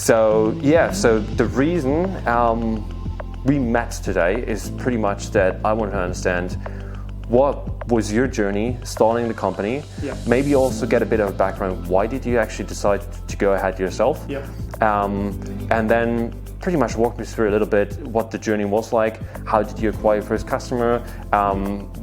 So yeah, so the reason we met today is pretty much that I want to understand what was your journey starting the company. Yeah. Maybe also get a bit of a background. Why did you actually decide to go ahead yourself? Yeah. And then pretty much walk me through a little bit what the journey was like. How did you acquire your first customer?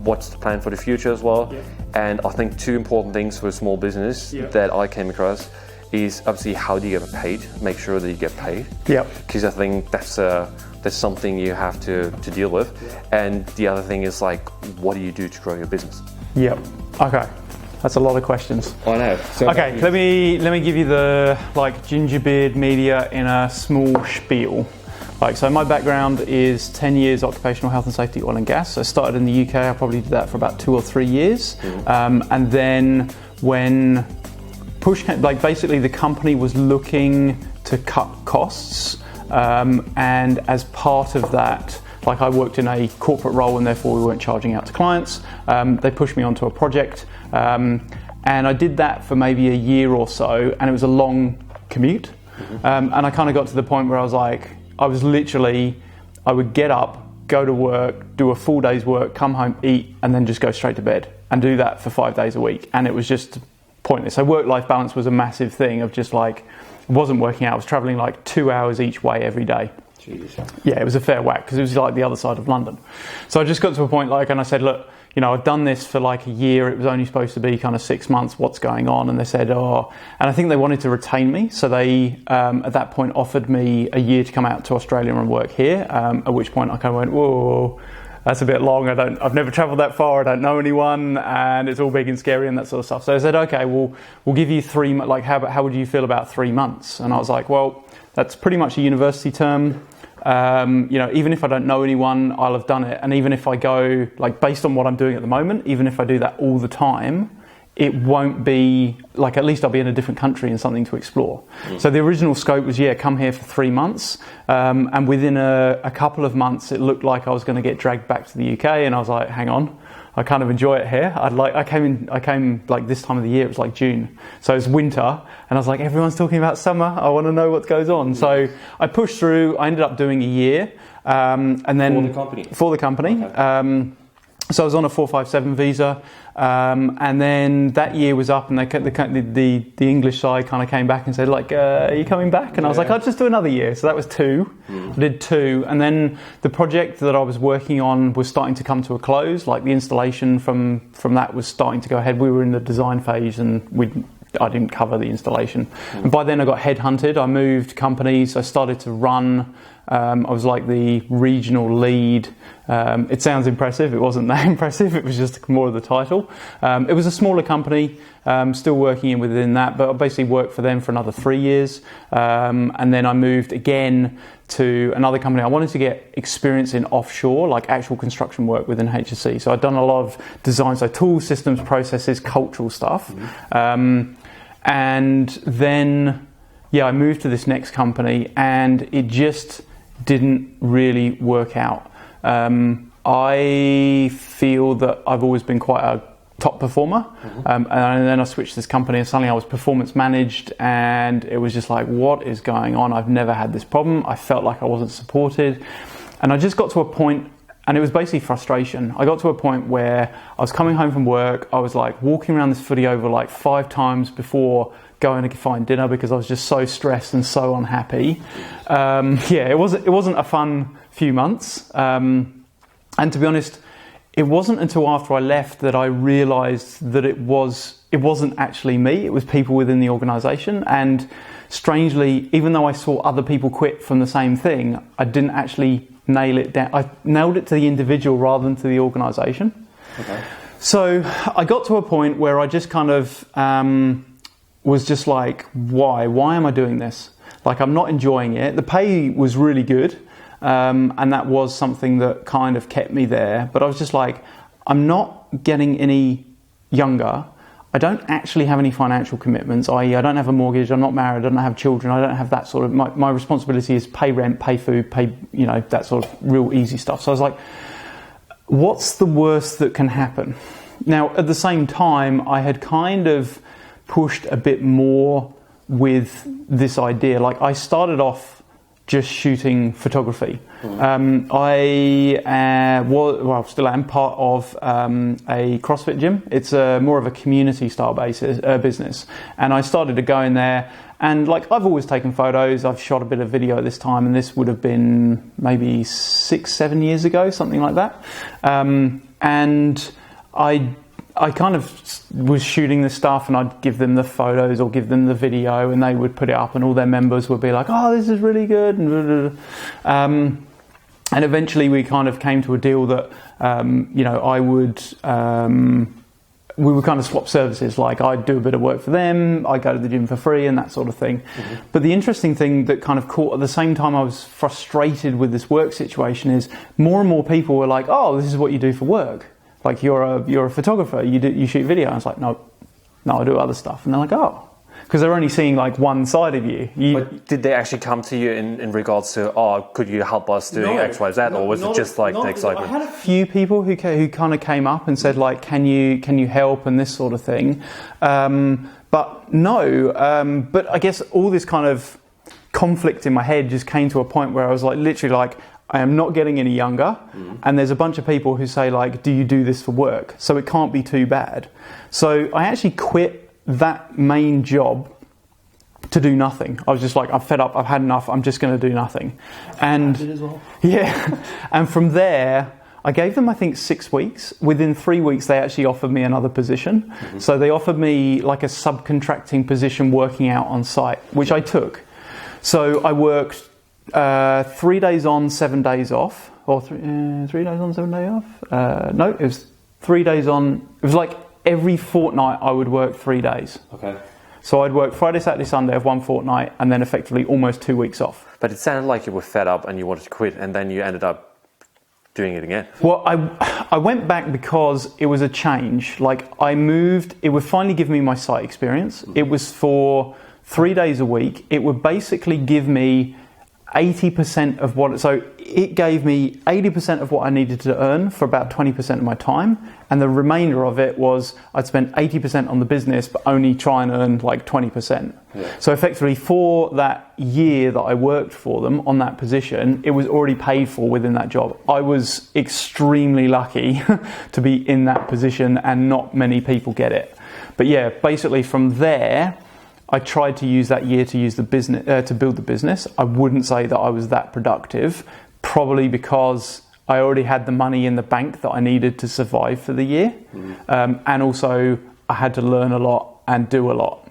What's the plan for the future as well? Yeah. And I think two important things for a small business that I came across is obviously how do you get paid? Make sure that you get paid. Yeah. Because I think that's something you have to deal with. And the other thing is like, what do you do to grow your business? Yep. Okay. That's a lot of questions. I know. So okay, let me give you the GINGERBEARD Media in a small spiel. So my background is 10 years occupational health and safety, oil and gas. I started in the UK. I probably did that for about 2 or 3 years, and then when push came, basically the company was looking to cut costs, and as part of that, I worked in a corporate role and therefore we weren't charging out to clients. They pushed me onto a project, and I did that for maybe a year or so, and it was a long commute. And I kind of got to the point where I was like, I would get up, go to work, do a full day's work, come home, eat, and then just go straight to bed, and do that for 5 days a week. And it was just pointless. So work-life balance was a massive thing of just it wasn't working out. I was traveling 2 hours each way every day. Jeez. Yeah, it was a fair whack because it was the other side of London. So I just got to a point and I said, look, I've done this for a year. It was only supposed to be kind of 6 months. What's going on? And they said, and I think they wanted to retain me. So they, at that point, offered me a year to come out to Australia and work here. At which point I kind of went, whoa, that's a bit long. I've never travelled that far. I don't know anyone, and it's all big and scary and that sort of stuff. So I said, okay, we'll give you 3 months. How would you feel about 3 months? And I was like, well, that's pretty much a university term. Even if I don't know anyone, I'll have done it. And even if I go, based on what I'm doing at the moment, even if I do that all the time, it won't be, at least I'll be in a different country and something to explore. So the original scope was, come here for 3 months. And within a couple of months, it looked like I was going to get dragged back to the UK. And I was like, hang on, I kind of enjoy it here. I came this time of the year, it was June. So it's winter, and I was like, everyone's talking about summer. I want to know what goes on. So I pushed through. I ended up doing a year, and then for the company. Okay. So I was on a 457 visa, and then that year was up, and the English side kind of came back and said, are you coming back? And I was like, I'll just do another year. So that was 2. I did 2, and then the project that I was working on was starting to come to a close. The installation from that was starting to go ahead. We were in the design phase, and I didn't cover the installation. And by then I got headhunted. I moved companies. I started to run. I was the regional lead. It sounds impressive. It wasn't that impressive. It was just more of the title. It was a smaller company, still working within that, but I basically worked for them for another 3 years. And then I moved again to another company. I wanted to get experience in offshore, actual construction work within HSC. So I'd done a lot of design, so tools, systems, processes, cultural stuff. And then, I moved to this next company, and it just didn't really work out. I feel that I've always been quite a top performer, and then I switched this company, and suddenly I was performance managed, and it was just what is going on? I've never had this problem. I felt like I wasn't supported, and I just got to a point, and it was basically frustration. I got to a point where I was coming home from work. I was walking around this footy over 5 times before going to find dinner because I was just so stressed and so unhappy. It wasn't a fun few months. And to be honest, it wasn't until after I left that I realised that it wasn't actually me. It was people within the organisation. And strangely, even though I saw other people quit from the same thing, I didn't actually nail it down. I nailed it to the individual rather than to the organisation. Okay. So I got to a point where I just kind of was just why? Why am I doing this? I'm not enjoying it. The pay was really good, and that was something that kind of kept me there. But I was just I'm not getting any younger. I don't actually have any financial commitments, i.e. I don't have a mortgage, I'm not married, I don't have children, I don't have that sort of... My responsibility is pay rent, pay food, pay, that sort of real easy stuff. So I was what's the worst that can happen? Now, at the same time, I had kind of pushed a bit more with this idea. Like, I started off just shooting photography. I still am part of a CrossFit gym. It's more of a community style business, and I started to go in there, and like, I've always taken photos. I've shot a bit of video at this time, and this would have been maybe 6-7 years ago, something like that. And I kind of was shooting this stuff, and I'd give them the photos or give them the video, and they would put it up, and all their members would be like, "Oh, this is really good." And eventually we kind of came to a deal that, I would, we would kind of swap services. Like, I'd do a bit of work for them, I'd go to the gym for free and that sort of thing. But the interesting thing that kind of caught at the same time I was frustrated with this work situation is more and more people were like, "Oh, this is what you do for work. Like, you're a photographer, you shoot video." And I was like, no, I do other stuff. And they're like, "Oh," because they're only seeing like one side of you. But did they actually come to you in regards to, "Oh, could you help us doing X, Y, Z," or was it just like the excitement? I had a few people who kind of came up and said like, "Can you help?" and this sort of thing. But no. But I guess all this kind of conflict in my head just came to a point where I was like, literally like, I am not getting any younger, and there's a bunch of people who say like, "Do you do this for work?" So it can't be too bad. So I actually quit that main job to do nothing. I was just like, "I'm fed up, I've had enough, I'm just going to do nothing." And I did as well. Yeah, and from there, I gave them, I think, 6 weeks. Within 3 weeks, they actually offered me another position. So they offered me like a subcontracting position working out on site, which I took. So I worked 3 days on, 7 days off, or 3 days on, 7 days off. No, it was 3 days on. It was like every fortnight I would work 3 days. Okay. So I'd work Friday, Saturday, Sunday of one fortnight, and then effectively almost 2 weeks off. But it sounded like you were fed up and you wanted to quit, and then you ended up doing it again. Well, I went back because it was a change. Like, I moved. It would finally give me my site experience. It was for 3 days a week. It would basically give me 80% of what, so it gave me 80% of what I needed to earn for about 20% of my time, and the remainder of it was I'd spend 80% on the business but only try and earn like 20%. So effectively for that year that I worked for them on that position, it was already paid for within that job. I was extremely lucky to be in that position, and not many people get it. But yeah, basically from there I tried to use that year to use the business to build the business. I wouldn't say that I was that productive, probably because I already had the money in the bank that I needed to survive for the year, and also I had to learn a lot and do a lot.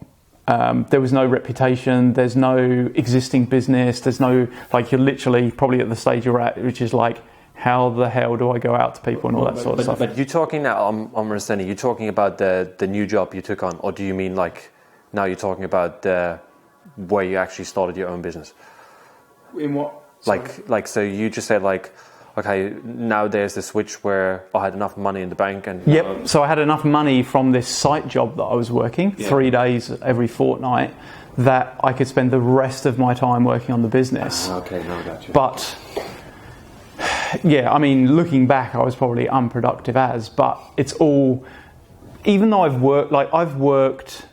There was no reputation, there's no existing business, there's no, like, you're literally probably at the stage you're at, which is like, how the hell do I go out to people and all that sort of stuff. But you're talking now, I'm understanding, you're talking about the new job you took on, or do you mean like, now you're talking about where you actually started your own business? In what? Like, so you just said like, okay, now there's the switch where I had enough money in the bank and... Yep, so I had enough money from this site job that I was working, 3 days every fortnight, that I could spend the rest of my time working on the business. Okay, no, I got you. But, yeah, I mean, looking back, I was probably unproductive but it's all... Even though I've worked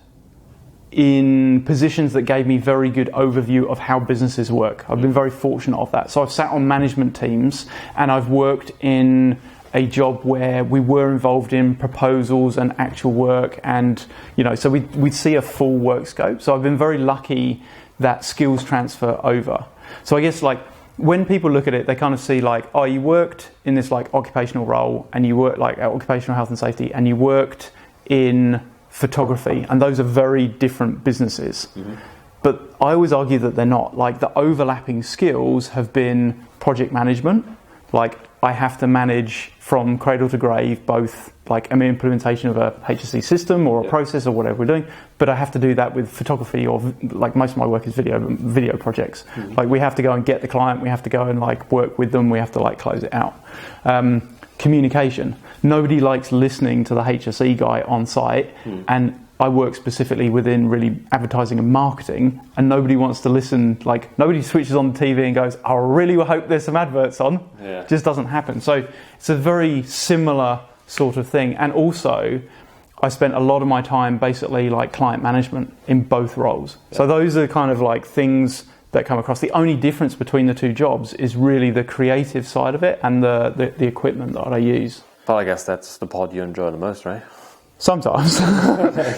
in positions that gave me very good overview of how businesses work. I've been very fortunate of that. So I've sat on management teams, and I've worked in a job where we were involved in proposals and actual work, and so we'd see a full work scope. So I've been very lucky that skills transfer over. So I guess like when people look at it, they kind of see like, oh, you worked in this like occupational role, and you worked like occupational health and safety, and you worked in photography, and those are very different businesses. But I always argue that they're not. Like, the overlapping skills have been project management. Like, I have to manage from cradle to grave, both like an implementation of a HSE system or a process or whatever we're doing, but I have to do that with photography, or like most of my work is video projects. Like, we have to go and get the client, we have to go and like work with them, we have to like close it out. Communication. Nobody likes listening to the HSE guy on site, and I work specifically within really advertising and marketing, and nobody wants to listen. Like, nobody switches on the TV and goes, I really hope there's some adverts on. It just doesn't happen. So it's a very similar sort of thing. And also, I spent a lot of my time basically like client management in both roles. Yeah. So those are kind of like things that come across. The only difference between the two jobs is really the creative side of it and the equipment that I use. But I guess that's the part you enjoy the most, right? Sometimes.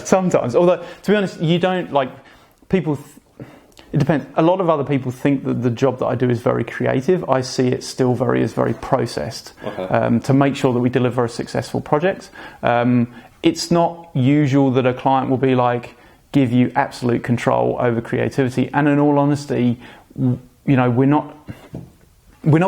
Sometimes. Although, to be honest, you don't like people... It depends. A lot of other people think that the job that I do is very creative. I see it still as very processed, to make sure that we deliver a successful project. It's not usual that a client will be like, give you absolute control over creativity. And in all honesty, you know, we're not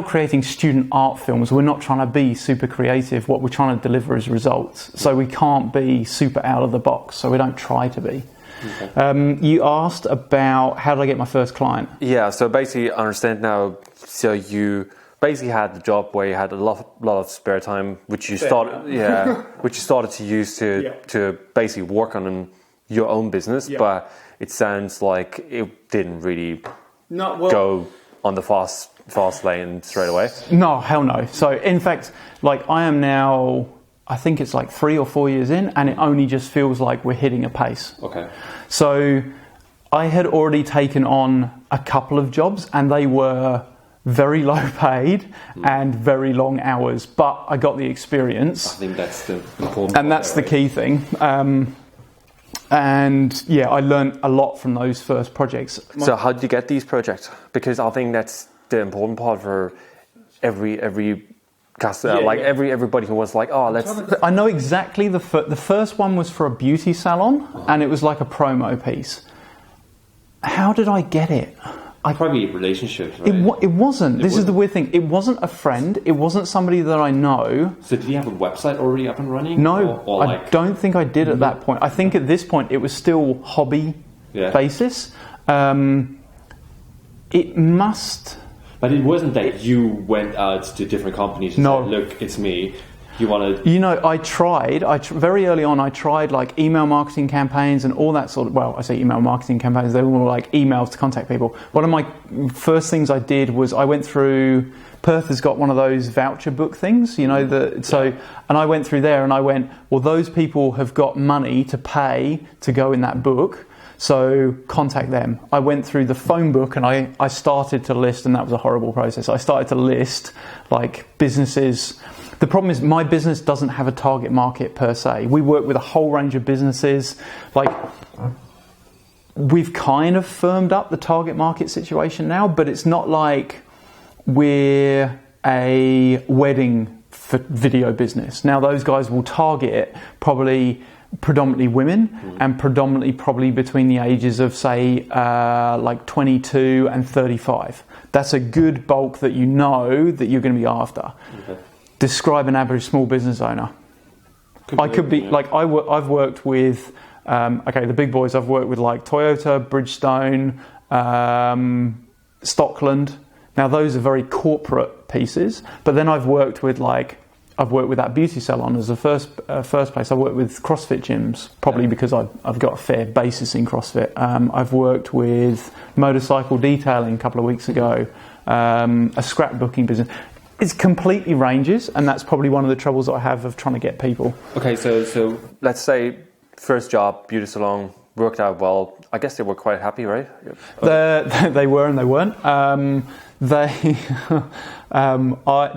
creating student art films. We're not trying to be super creative. What we're trying to deliver is results. So we can't be super out of the box. So we don't try to be. Okay. You asked about how did I get my first client? Yeah, so basically I understand now. So you basically had the job where you had a lot of spare time, which you started to use to basically work on your own business. Yeah. But it sounds like it didn't really go on the fast lane straight away. No, hell no. So in fact, like I am now, I think it's like 3 or 4 years in, and it only just feels like we're hitting a pace. Okay. So I had already taken on a couple of jobs, and they were very low paid and very long hours, but I got the experience. I think that's the important and that's the key thing. And yeah, I learned a lot from those first projects. So how did you get these projects? Because I think that's the important part for every customer, everybody who was like, oh, let's... I know exactly the first one was for a beauty salon, and it was like a promo piece. How did I get it? Probably relationships, right? It wasn't. This is the weird thing. It wasn't a friend. It wasn't somebody that I know. So did you have a website already up and running? No, I don't think I did at that point. I think at this point it was still hobby basis. It must... But it wasn't that you went out to different companies and said, look, it's me. You want to... You know, I tried. Very early on, I tried like email marketing campaigns and all that sort of... Well, I say email marketing campaigns. They were more like emails to contact people. One of my first things I did was I went through... Perth has got one of those voucher book things, you know. And I went through there and I went, well, those people have got money to pay to go in that book. So contact them. I went through the phone book and I started to list, and that was a horrible process. I started to list like businesses. The problem is my business doesn't have a target market per se. We work with a whole range of businesses. Like we've kind of firmed up the target market situation now, but it's not like we're a wedding video business. Now those guys will target probably predominantly women and predominantly probably between the ages of say like 22 and 35. That's a good bulk that you know that you're going to be after. Okay. Describe an average small business owner. I've worked with the big boys. I've worked with like Toyota, Bridgestone, Stockland. Now those are very corporate pieces, but then I've worked with that beauty salon as the first place. I worked with CrossFit gyms, probably because I've got a fair basis in CrossFit. I've worked with motorcycle detailing a couple of weeks ago, a scrapbooking business. It completely ranges, and that's probably one of the troubles that I have of trying to get people. Okay, so let's say first job, beauty salon, worked out well. I guess they were quite happy, right? They were and they weren't.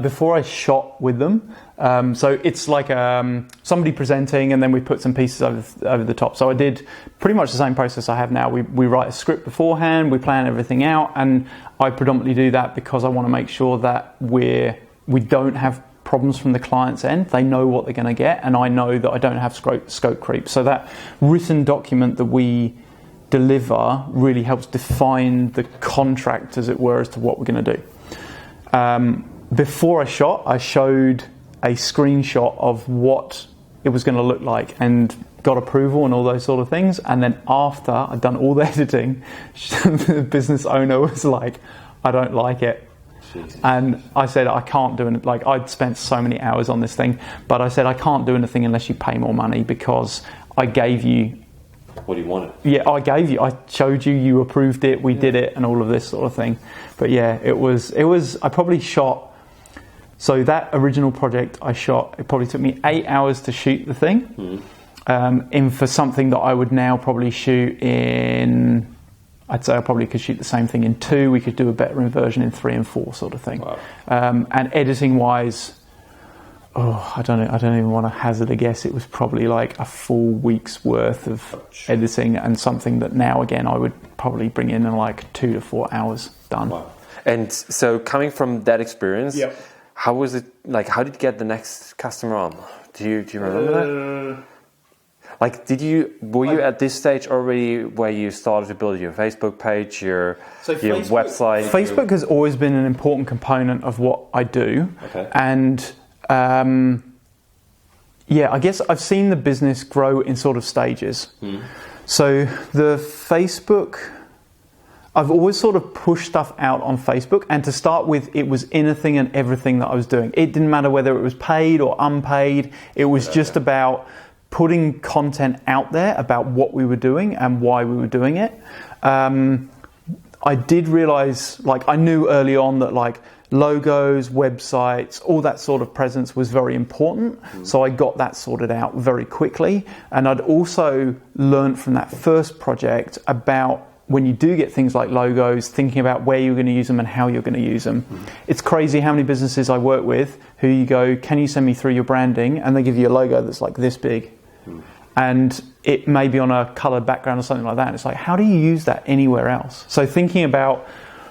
Before I shot with them, so it's like somebody presenting, and then we put some pieces over the top. So I did pretty much the same process I have now. We write a script beforehand, we plan everything out, and I predominantly do that because I want to make sure that we don't have problems from the client's end. They know what they're going to get, and I know that I don't have scope creep. So that written document that we deliver really helps define the contract, as it were, as to what we're going to do. Before I shot, I showed a screenshot of what it was going to look like and got approval and all those sort of things. And then after I'd done all the editing, the business owner was like, I don't like it. Jesus. And I said, I can't do it. Like, I'd spent so many hours on this thing, but I said, I can't do anything unless you pay more money, because I gave you what you wanted. Yeah, I showed you, you approved it, we did it, and all of this sort of thing. But yeah, it was, I probably shot, so that original project I shot, it probably took me 8 hours to shoot the thing. in for something that I would now probably shoot in. I'd say I probably could shoot the same thing in 2. We could do a better version in 3 and 4, sort of thing. Wow. And editing wise, I don't even want to hazard a guess. It was probably like a full week's worth of editing, and something that now again I would probably bring in like 2 to 4 hours done. Wow. And so coming from that experience, Yep. how was it like? How did you get the next customer on? Do you remember that? Like, were you at this stage already where you started to build your Facebook page, your website? Facebook has always been an important component of what I do. Okay. And I guess I've seen the business grow in sort of stages. So the Facebook, I've always sort of pushed stuff out on Facebook, and to start with, it was anything and everything that I was doing. It didn't matter whether it was paid or unpaid. It was just about putting content out there about what we were doing and why we were doing it. I did realize, like, I knew early on that like logos, websites, all that sort of presence was very important. So I got that sorted out very quickly. And I'd also learned from that first project about when you do get things like logos, thinking about where you're going to use them and how you're going to use them. It's crazy how many businesses I work with who you go, can you send me through your branding? And they give you a logo that's like this big. And it may be on a coloured background or something like that. And it's like, how do you use that anywhere else? So thinking about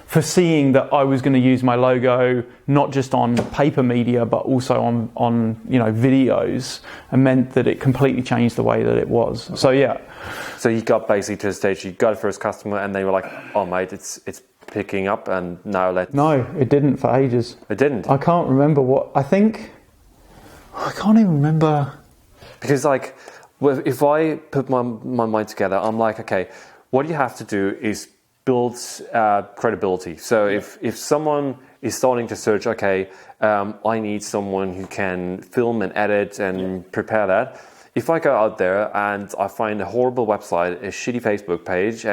foreseeing that I was going to use my logo not just on paper media but also on videos, and meant that it completely changed the way that it was. Okay. So yeah. So you got basically to the stage, you got a first customer, and they were like, "Oh mate, it's picking up," and now let's. No, it didn't for ages. It didn't. I can't remember what. I can't even remember. Because like, if I put my mind together, I'm like, okay, what you have to do is build credibility. So if someone is starting to search, okay, I need someone who can film and edit and prepare that. If I go out there and I find a horrible website, a shitty Facebook page,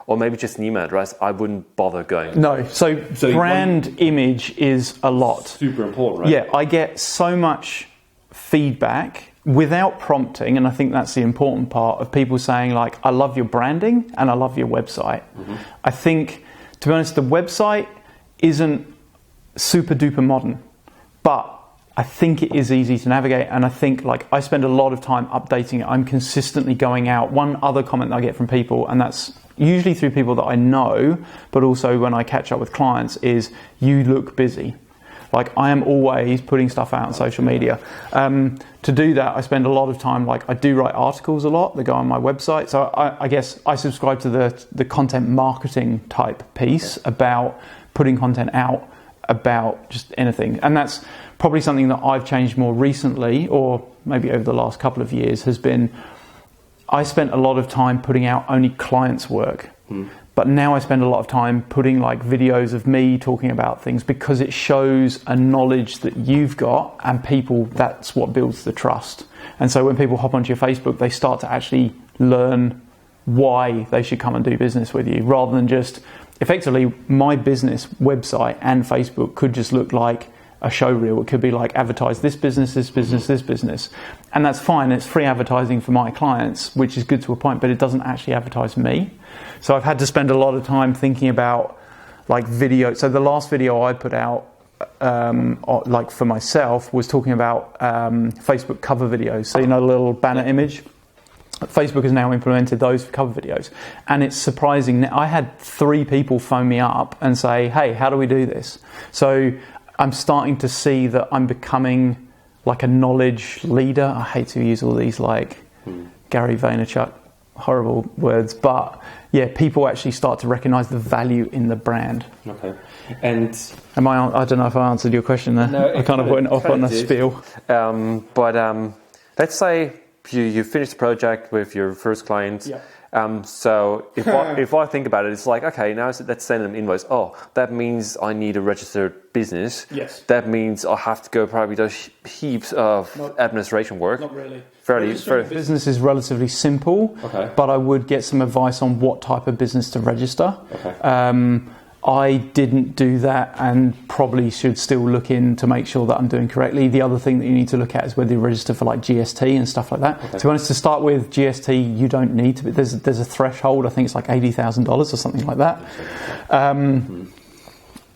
or maybe just an email address, I wouldn't bother going. No, so brand image is a lot. Super important, right? Yeah, I get so much feedback without prompting, and I think that's the important part, of people saying like, I love your branding and I love your website. I think, to be honest, the website isn't super duper modern, but I think it is easy to navigate, and I think like I spend a lot of time updating it. I'm consistently going out. One other comment that I get from people, and that's usually through people that I know, but also when I catch up with clients, is you look busy. Like, I am always putting stuff out on social media. To do that, I spend a lot of time, like I do write articles a lot that go on my website. So I guess I subscribe to the content marketing type piece about putting content out about just anything. And that's probably something that I've changed more recently, or maybe over the last couple of years, has been I spent a lot of time putting out only clients' work. But now I spend a lot of time putting like videos of me talking about things, because it shows a knowledge that you've got, and people, that's what builds the trust. And so when people hop onto your Facebook, they start to actually learn why they should come and do business with you, rather than just effectively my business website and Facebook could just look like a show reel. It could be like advertise this business, this business, this business. And that's fine. It's free advertising for my clients, which is good to a point, but it doesn't actually advertise me. So I've had to spend a lot of time thinking about like video. So the last video I put out like for myself was talking about Facebook cover videos. So, you know, the little banner image. Facebook has now implemented those for cover videos, and it's surprising. I had 3 people phone me up and say, hey, how do we do this? So I'm starting to see that I'm becoming like a knowledge leader. I hate to use all these like Gary Vaynerchuk horrible words, but yeah, people actually start to recognize the value in the brand. Okay. And I don't know if I answered your question there. No, I kind of went off on a spiel. But let's say you finish the project with your first client. Yeah. So if I think about it, it's like, okay, now let's send them an invoice. Oh, that means I need a registered business. Yes. That means I have to go probably do heaps of administration work. Not really. Fairly. Business is relatively simple, okay. But I would get some advice on what type of business to register. Okay. I didn't do that and probably should still look in to make sure that I'm doing correctly. The other thing that you need to look at is whether you register for like GST and stuff like that. Okay. To be honest, to start with, GST, you don't need to be. There's a threshold, I think it's like $80,000 or something like that.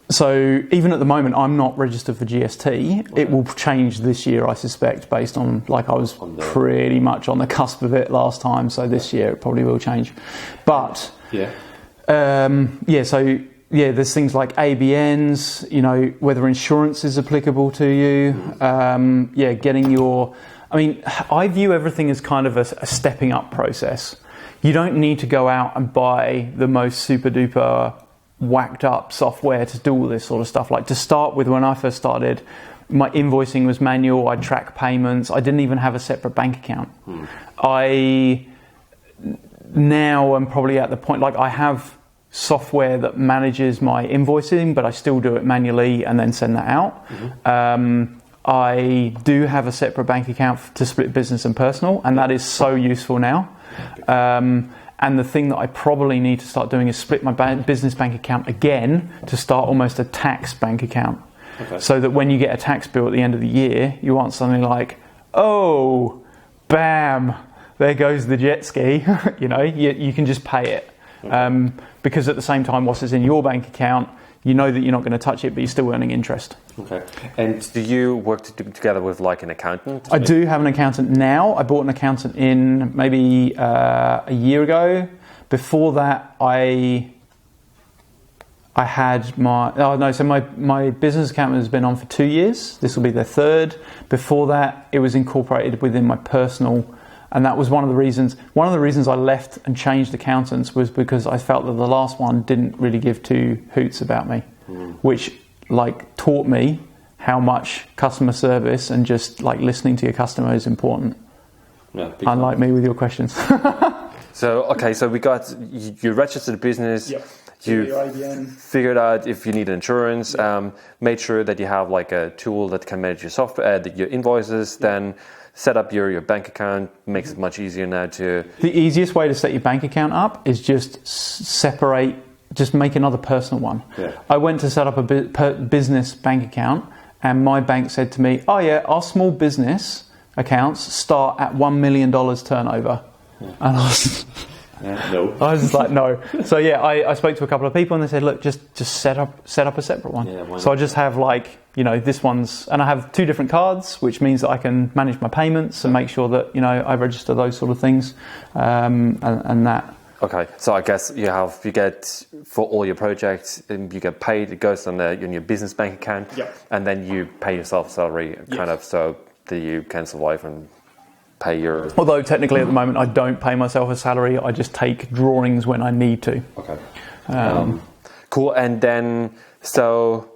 So even at the moment, I'm not registered for GST. Okay. It will change this year, I suspect, based on, like, I was pretty much on the cusp of it last time. So this year it probably will change. But there's things like ABNs, you know, whether insurance is applicable to you. Getting your... I mean, I view everything as kind of a stepping up process. You don't need to go out and buy the most super duper whacked up software to do all this sort of stuff. Like, to start with, when I first started, my invoicing was manual. I track payments. I didn't even have a separate bank account. I now am probably at the point, like, I have software that manages my invoicing, but I still do it manually and then send that out. I do have a separate bank account to split business and personal, and that is so useful now. And the thing that I probably need to start doing is split my business bank account again to start almost a tax bank account. So that when you get a tax bill at the end of the year, you want something like, oh, bam, there goes the jet ski. You know, you can just pay it. Because at the same time, whilst it's in your bank account, you know that you're not going to touch it, but you're still earning interest. Okay. And do you work together with like an accountant? I do have an accountant now. I bought an accountant in maybe a year ago. Before that, I had my business accountant has been on for 2 years. This will be their third. Before that, it was incorporated within my personal. And that was one of the reasons I left and changed accountants was because I felt that the last one didn't really give two hoots about me, which like taught me how much customer service and just like listening to your customer is important. Yeah, unlike me with your questions. So we got, you registered a business. Yep. You figured out if you need insurance, made sure that you have like a tool that can manage your software, your invoices, then set up your bank account. Makes it much easier now to... The easiest way to set your bank account up is just just make another personal one. Yeah. I went to set up a business bank account and my bank said to me, oh yeah, our small business accounts start at $1 million turnover. Yeah. And I was... no. I was just like, no. So yeah, I spoke to a couple of people and they said, look, just set up a separate one. Yeah, so I just have like, you know, this one's, and I have 2 different cards, which means that I can manage my payments and make sure that, you know, I register those sort of things, and that. Okay, so I guess you get for all your projects, and you get paid. It goes on your business bank account, and then you pay yourself salary, kind of, so that you can survive and pay your... Although technically at the moment I don't pay myself a salary, I just take drawings when I need to. Okay. Cool. And then, so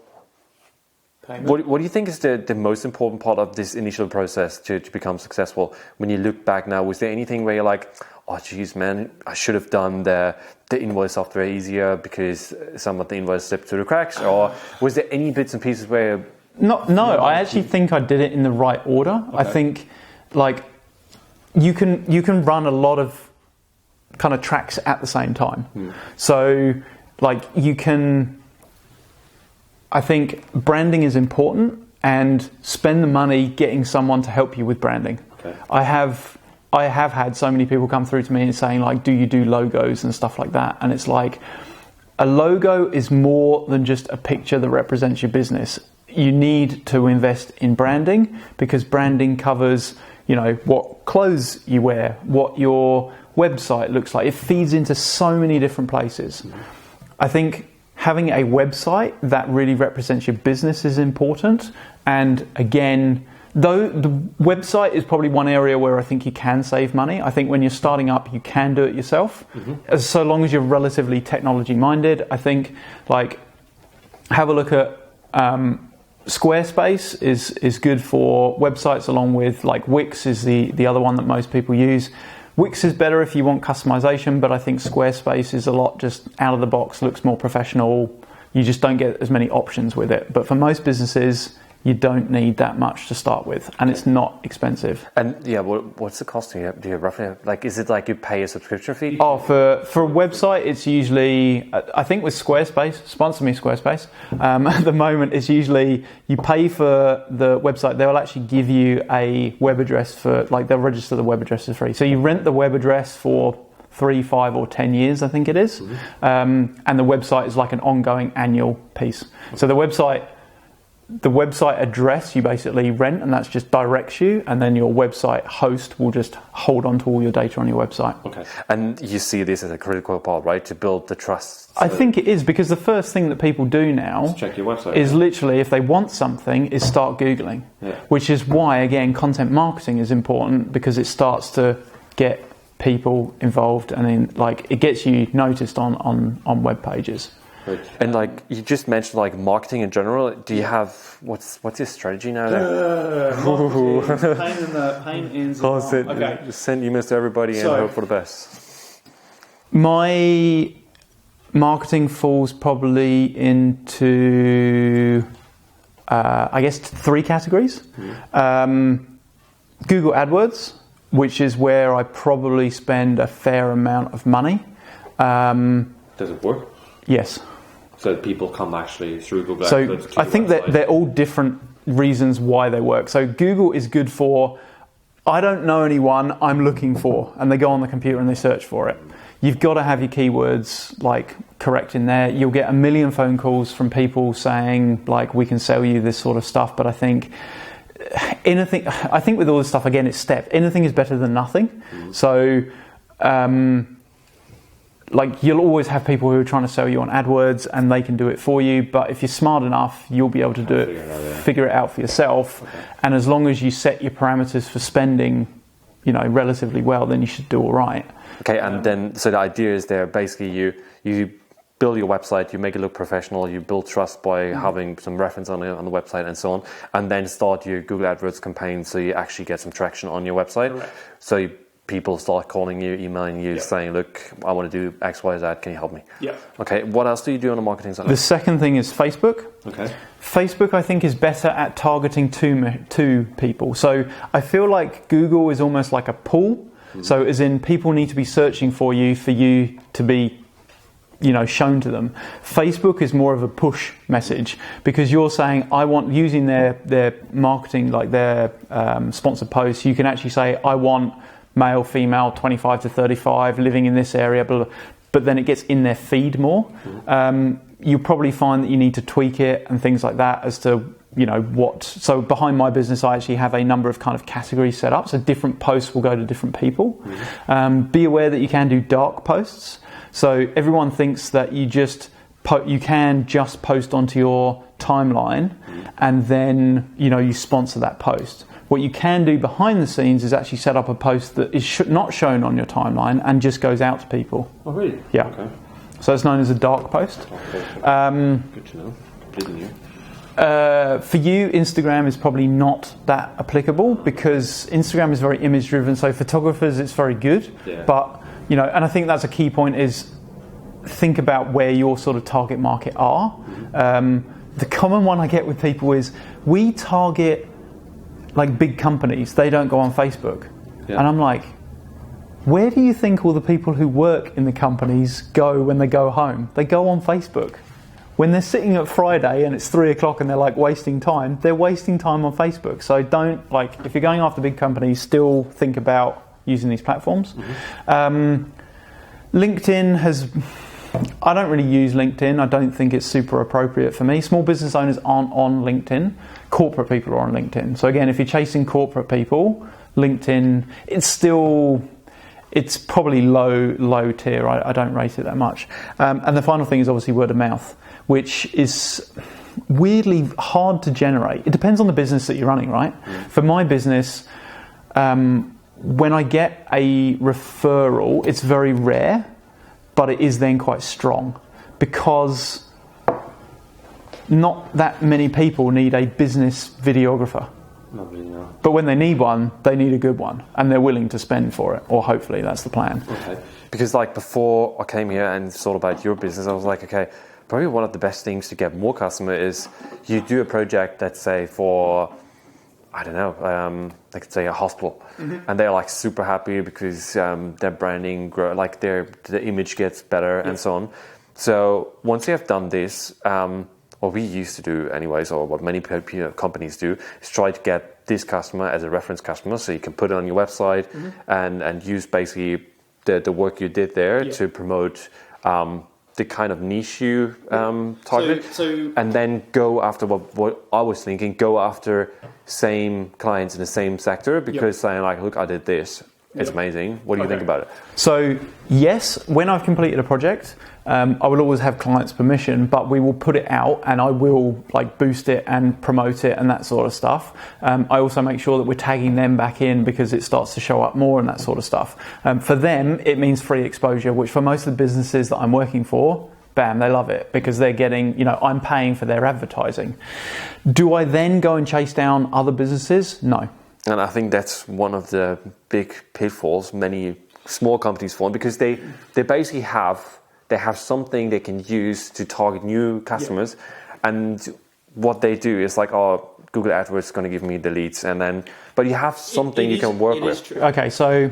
what do you think is the most important part of this initial process to become successful? When you look back now, was there anything where you're like, oh geez, man, I should have done the invoice software easier because some of the invoice slipped through the cracks? Or was there any bits and pieces where... No, I actually think I did it in the right order. Okay. I think like you can run a lot of kind of tracks at the same time. So like I think branding is important, and spend the money getting someone to help you with branding. Okay. I have had so many people come through to me and saying like, do you do logos and stuff like that? And it's like, a logo is more than just a picture that represents your business. You need to invest in branding, because branding covers, you know, what clothes you wear, what your website looks like. It feeds into so many different places. I think having a website that really represents your business is important. And again, though the website is probably one area where I think you can save money. I think when you're starting up, you can do it yourself. So long as you're relatively technology minded. I think like have a look at Squarespace is good for websites, along with like Wix is the other one that most people use. Wix is better if you want customization, but I think Squarespace is a lot just out of the box, looks more professional. You just don't get as many options with it. But for most businesses, you don't need that much to start with, and it's not expensive. And yeah, what's the cost? Do you roughly have, like, is it like you pay a subscription fee? Oh, for a website, it's usually, I think with Squarespace, sponsor me Squarespace, at the moment it's usually you pay for the website. They'll actually give you a web address for, like, they'll register the web address for free. So you rent the web address for 3, 5 or 10 years, I think it is. And the website is like an ongoing annual piece. So the website address you basically rent, and that's just directs you, and then your website host will just hold on to all your data on your website. Okay. And you see this as a critical part, right, to build the trust? I think it is, because the first thing that people do now check your website. Is literally, if they want something, is start Googling. Yeah. Which is why, again, content marketing is important, because it starts to get people involved, and then, like, it gets you noticed on web pages. Right. And like you just mentioned, like marketing in general. Do you have what's your strategy now? Pain in the okay. Just send emails to everybody and hope for the best. My marketing falls probably into I guess 3 categories. Google AdWords, which is where I probably spend a fair amount of money. Does it work? Yes. So people come actually through Google So AdWords to I think that they're all different reasons why they work. So Google is good for, I don't know anyone I'm looking for, and they go on the computer and they search for it. You've got to have your keywords like correct in there. You'll get a million phone calls from people saying, like, we can sell you this sort of stuff, but I think with all this stuff, again, it's step. Anything is better than nothing. So like, you'll always have people who are trying to sell you on AdWords, and they can do it for you. But if you're smart enough, you'll be able to do it, figure it out for yourself. Okay. And as long as you set your parameters for spending, relatively well, then you should do all right. Okay, and then so the idea is there basically you build your website, you make it look professional, you build trust by having some reference on the website and so on, and then start your Google AdWords campaign so you actually get some traction on your website. Correct. So people start calling you, emailing you, saying, look, I want to do X, Y, Z, can you help me? Yeah. Okay, what else do you do on the marketing side? The second thing is Facebook. Okay. Facebook, I think, is better at targeting to people. So I feel like Google is almost like a pull. So as in, people need to be searching for you to be shown to them. Facebook is more of a push message, because you're saying, I want, using their marketing, like their sponsored posts, you can actually say, I want male, female, 25 to 35, living in this area, blah, blah, but then it gets in their feed more. You'll probably find that you need to tweak it and things like that as to, what. So behind my business, I actually have a number of kind of categories set up, so different posts will go to different people. Be aware that you can do dark posts. So everyone thinks that you can just post onto your timeline and then, you sponsor that post. What you can do behind the scenes is actually set up a post that is not shown on your timeline and just goes out to people. Oh, really? Yeah. Okay. So it's known as a dark post. Okay. Good to know. Didn't you? For you, Instagram is probably not that applicable, because Instagram is very image driven. So photographers, it's very good. Yeah. But, and I think that's a key point, is think about where your sort of target market are. The common one I get with people is, we target like big companies, they don't go on Facebook. Yeah. And I'm like, where do you think all the people who work in the companies go when they go home? They go on Facebook. When they're sitting at Friday and it's 3:00 and they're like wasting time, they're wasting time on Facebook. So don't, like, if you're going after big companies, still think about using these platforms. LinkedIn I don't really use LinkedIn. I don't think it's super appropriate for me. Small business owners aren't on LinkedIn. Corporate people are on LinkedIn. So again, if you're chasing corporate people, LinkedIn, it's probably low tier. I don't rate it that much. And the final thing is obviously word of mouth, which is weirdly hard to generate. It depends on the business that you're running, right? For my business, when I get a referral, it's very rare, but it is then quite strong, because not that many people need a business videographer. Nobody, no. But when they need one, they need a good one, and they're willing to spend for it, or hopefully that's the plan. Okay. Because like before I came here and thought about your business, I was like, okay, probably one of the best things to get more customer is you do a project that's say for, I don't know, like say a hospital, and they're like super happy because their branding like the image gets better and so on. So once you have done this, what we used to do anyways, or what many companies do, is try to get this customer as a reference customer, so you can put it on your website and use basically the work you did there to promote the kind of niche you target, and then go after what I was thinking, go after same clients in the same sector, because saying like, look, I did this, it's amazing. What do you think about it? So yes, when I've completed a project, I will always have clients' permission, but we will put it out and I will like boost it and promote it and that sort of stuff. I also make sure that we're tagging them back in because it starts to show up more and that sort of stuff. For them, it means free exposure, which for most of the businesses that I'm working for, bam, they love it because they're getting, I'm paying for their advertising. Do I then go and chase down other businesses? No. And I think that's one of the big pitfalls many small companies fall in, because they basically have something they can use to target new customers, and what they do is like, oh, Google AdWords is going to give me the leads, and then but you have something you can work with. Okay, so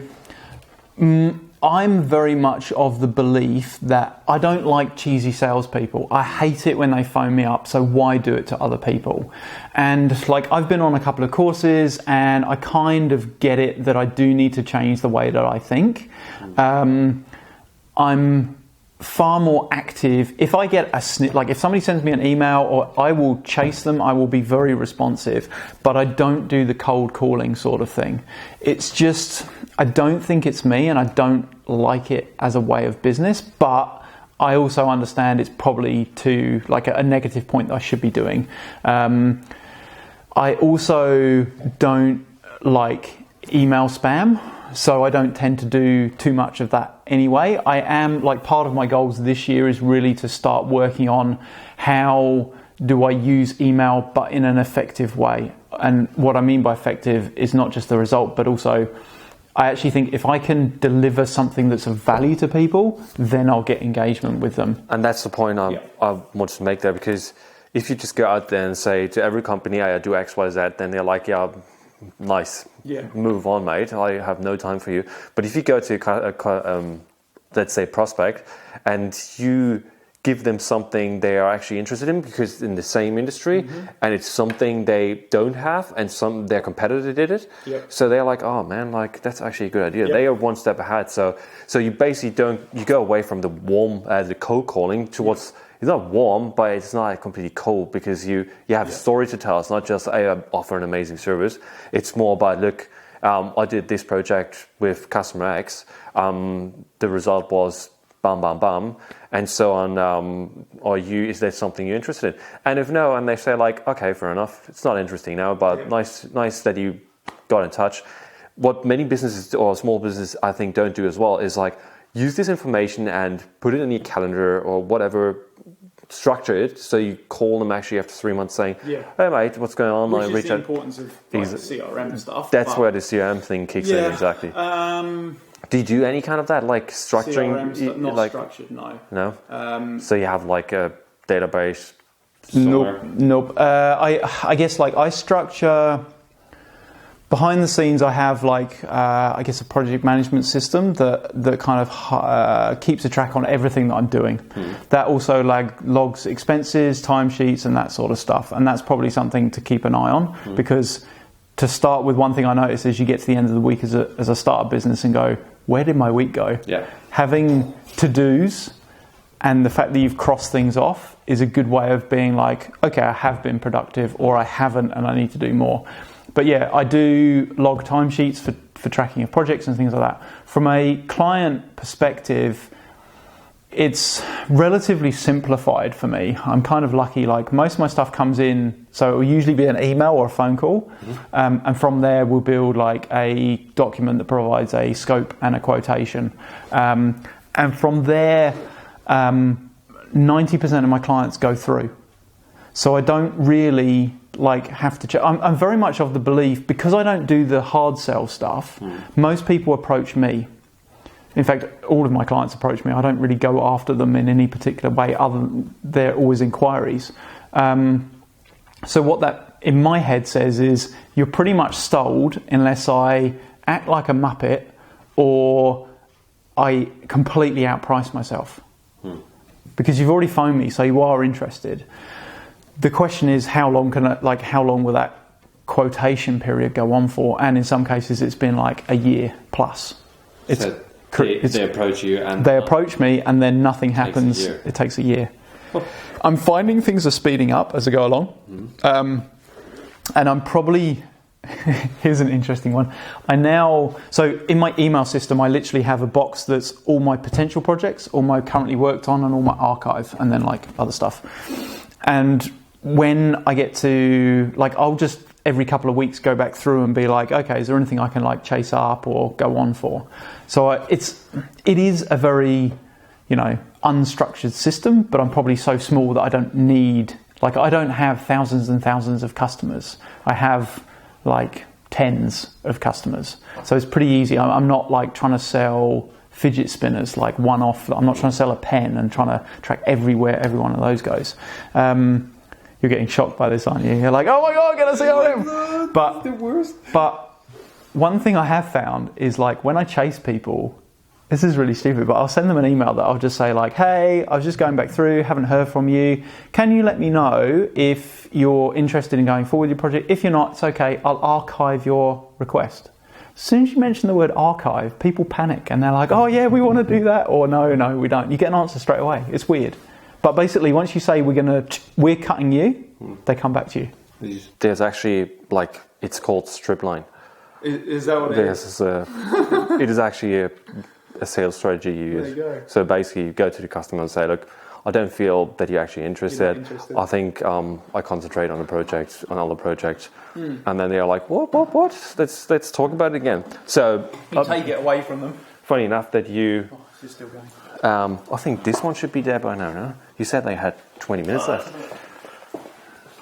I'm very much of the belief that I don't like cheesy salespeople. I hate it when they phone me up, so why do it to other people? And like, I've been on a couple of courses and I kind of get it that I do need to change the way that I think. I'm far more active. If I get like if somebody sends me an email, or I will chase them, I will be very responsive, but I don't do the cold calling sort of thing. It's just, I don't think it's me, and I don't like it as a way of business, but I also understand it's probably to like a negative point that I should be doing. I also don't like email spam, so I don't tend to do too much of that anyway. I am, like, part of my goals this year is really to start working on how do I use email but in an effective way. And what I mean by effective is not just the result, but also I actually think if I can deliver something that's of value to people, then I'll get engagement with them. And that's the point I wanted to make there, because if you just go out there and say to every company, I do X, Y, Z, then they're like, yeah, nice, move on, mate, I have no time for you. But if you go to, let's say, prospect, and you give them something they are actually interested in, because in the same industry, and it's something they don't have, and their competitor did it, so they're like, oh man, like, that's actually a good idea. They are one step ahead. So you basically you go away from the warm, the cold calling towards, it's not warm, but it's not completely cold, because you have a story to tell. It's not just, I offer an amazing service. It's more about, look, I did this project with customer X. The result was bam, bam, bam, and so on. Is there something you're interested in? And if no, and they say like, okay, fair enough, it's not interesting now, but nice that you got in touch. What many businesses or small businesses, I think, don't do as well is like, use this information and put it in your calendar or whatever, structure it so you call them actually after 3 months saying, hey mate, what's going on? Which is the importance of like, CRM stuff. That's where the CRM thing kicks in, exactly. Do you do any kind of that, like structuring? CRM's not like, structured, no. No? So you have like a database? Nope. I guess like I structure... Behind the scenes, I have like, I guess, a project management system that kind of keeps a track on everything that I'm doing. That also logs expenses, timesheets, and that sort of stuff. And that's probably something to keep an eye on, because to start with, one thing I notice is you get to the end of the week as a startup business and go, where did my week go? Having to-dos and the fact that you've crossed things off is a good way of being like, okay, I have been productive, or I haven't and I need to do more. But yeah, I do log timesheets for tracking of projects and things like that. From a client perspective, it's relatively simplified for me. I'm kind of lucky, like most of my stuff comes in, so it will usually be an email or a phone call. And from there, we'll build like a document that provides a scope and a quotation. And from there, 90% of my clients go through. So I don't really like have to check. I'm very much of the belief, because I don't do the hard sell stuff, most people approach me. In fact, all of my clients approach me. I don't really go after them in any particular way other than they're always inquiries. So what that in my head says is you're pretty much sold unless I act like a muppet or I completely outprice myself. Because you've already phoned me, so you are interested. The question is how long will that quotation period go on for? And in some cases it's been like a year plus. They approach you and they approach me and then nothing happens. It takes a year. I'm finding things are speeding up as I go along. And I'm probably here's an interesting one. So in my email system, I literally have a box that's all my potential projects, all my currently worked on, and all my archive, and then like other stuff. And when I get to I'll just every couple of weeks go back through and be like, okay, is there anything I can like chase up or go on for? So it is a very unstructured system, but I'm probably so small that I don't need I don't have thousands and thousands of customers. I have like tens of customers, so it's pretty easy. I'm not like trying to sell fidget spinners like one off. I'm not trying to sell a pen and trying to track everywhere every one of those goes. You're getting shocked by this, aren't you? You're like, oh my god, get a CRM. But the worst. But one thing I have found is like when I chase people, this is really stupid, but I'll send them an email that I'll just say like, hey, I was just going back through, haven't heard from you. Can you let me know if you're interested in going forward with your project? If you're not, it's okay. I'll archive your request. As soon as you mention the word archive, people panic and they're like, oh yeah, we want to do that. Or no, we don't. You get an answer straight away. It's weird. But basically, once you say we're cutting you, they come back to you. There's actually it's called strip line. Is that what it is? It is actually a sales strategy you use. There you go. So basically you go to the customer and say, look, I don't feel that you're actually interested. I think I concentrate on other projects. And then they're like, what? Let's talk about it again. So you take it away from them. Funny enough that you... Oh, it's still going. I think this one should be there by now, no? You said they had 20 minutes left.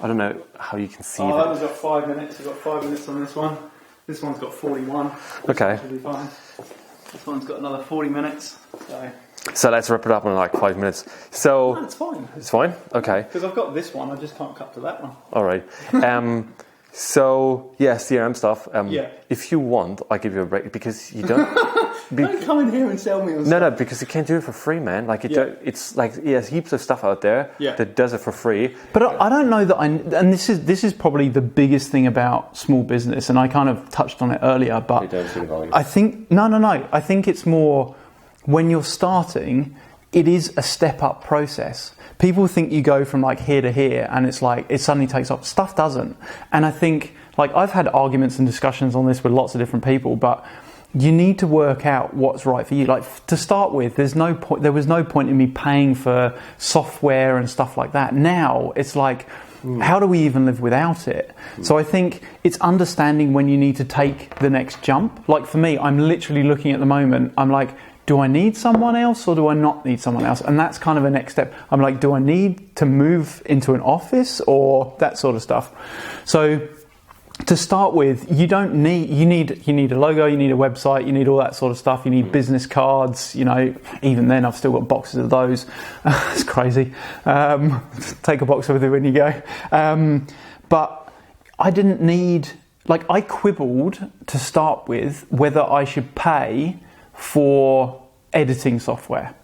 I don't know how you can see that. That one's got 5 minutes. We've got 5 minutes on this one. This one's got 41. Okay. Should be fine. This one's got another 40 minutes. So let's wrap it up in like 5 minutes. So no, it's fine. It's fine? Okay. Because I've got this one, I just can't cut to that one. All right. So yeah, CRM stuff. If you want, I'll give you a break because you don't. Don't come in here and sell me on stuff. No, because you can't do it for free, man. It's like there's heaps of stuff out there that does it for free. But I don't know that and this is probably the biggest thing about small business, and I kind of touched on it earlier. But I think no. I think it's more when you're starting. It is a step-up process. People think you go from like here to here and it's like it suddenly takes off. Stuff doesn't. And I think like I've had arguments and discussions on this with lots of different people, but you need to work out what's right for you. Like to start with, there was no point in me paying for software and stuff like that. Now it's like, how do we even live without it? So I think it's understanding when you need to take the next jump. Like for me, I'm literally looking at the moment, I'm like, do I need someone else or do I not need someone else? And that's kind of a next step. I'm like, do I need to move into an office or that sort of stuff? So to start with, you need a logo, you need a website, you need all that sort of stuff. You need business cards, even then I've still got boxes of those. It's crazy. Take a box with you when you go. But I didn't need, I quibbled to start with whether I should pay for editing software.